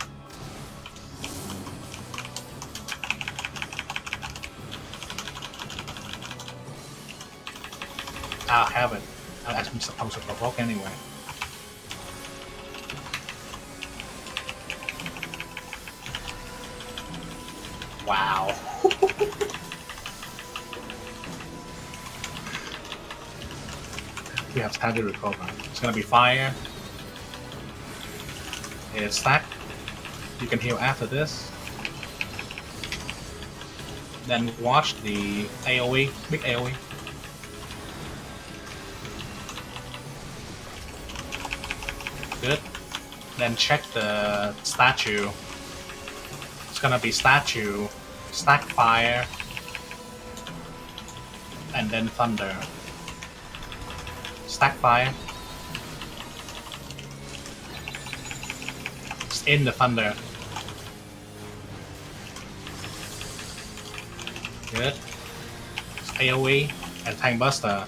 I'll have it. I'm supposed to provoke anyway. Wow. We have time to recover. It's gonna be fire. It's stack. You can heal after this. Then watch the AoE, big AoE. Good. Then check the statue. It's gonna be statue, stack fire, and then thunder. Stack fire. It's in the thunder. Good. It's AoE and Tank Buster.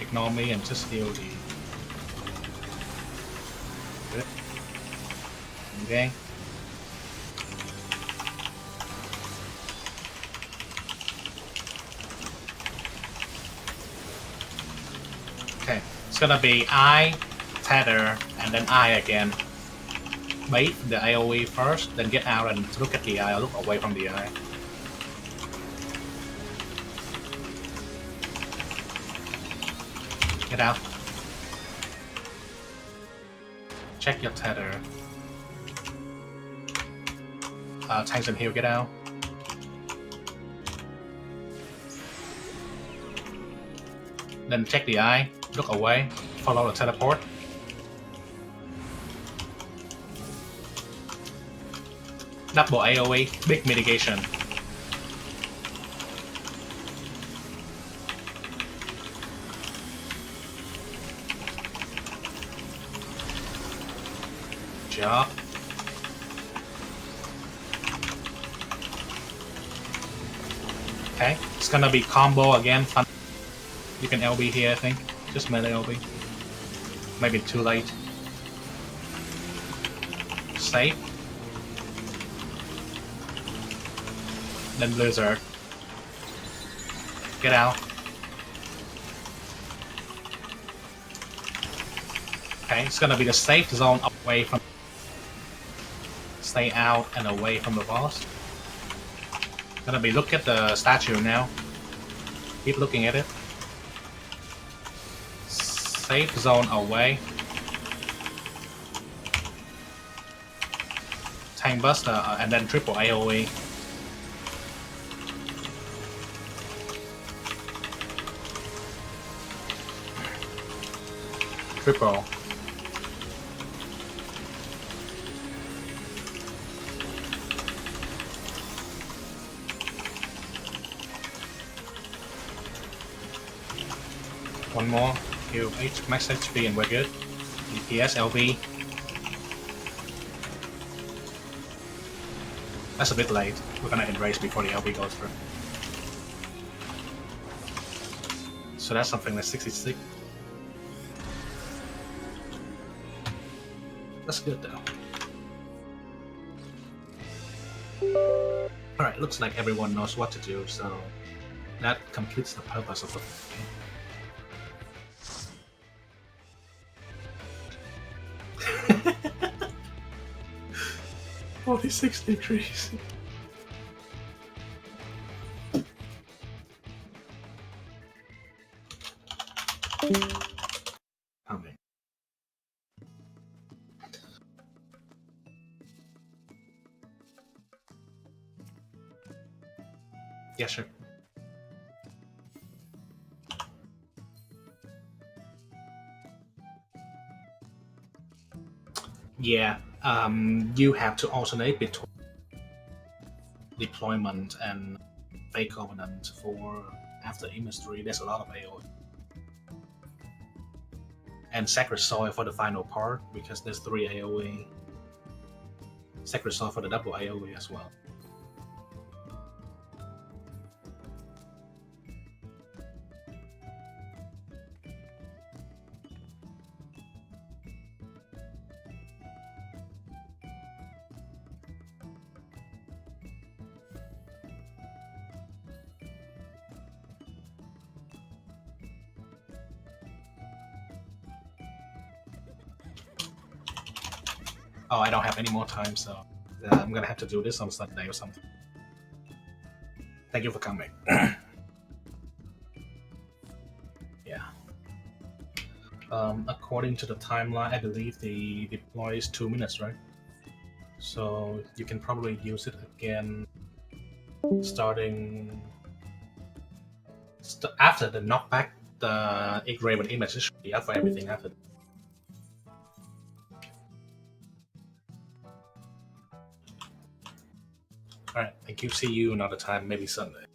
Ignore me and just heal the. Good. Okay. Okay, it's gonna be I, tether, and then I again. Bait the AoE first, then get out and look at the eye, or look away from the eye. Get out. Check your tether. Tanks and heal, get out. Then check the eye, look away, follow the teleport. Double AoE, big mitigation. Job. Okay, it's gonna be combo again. Fun. You can LB here, I think. Just melee LB. Maybe too late. Save. Then Blizzard. Get out. Okay, it's gonna be the safe zone away from. Stay out and away from the boss. Gonna be look at the statue now. Keep looking at it. Safe zone away. Tank Buster and then triple AoE. Triple. One more. Heal H max HP and we're good. DPS LB. That's a bit late. We're gonna end race before the LB goes through. So that's something like 66. That's good though. Alright, looks like everyone knows what to do, so that completes the purpose of the game. 46 degrees. Coming. Yeah, sure. Yeah, you have to alternate between deployment and fake covenant for after image 3. There's a lot of AoE. And Sacred Soil for the final part, because there's 3 AoE. Sacred Soil for the double AoE as well. Oh, I don't have any more time, so I'm gonna have to do this on Sunday or something. Thank you for coming. Yeah. According to the timeline, I believe the deploy is 2 minutes, right? So you can probably use it again starting after the knockback. The X-Raven image should be up for everything after. Alright, thank you. See you another time, maybe Sunday.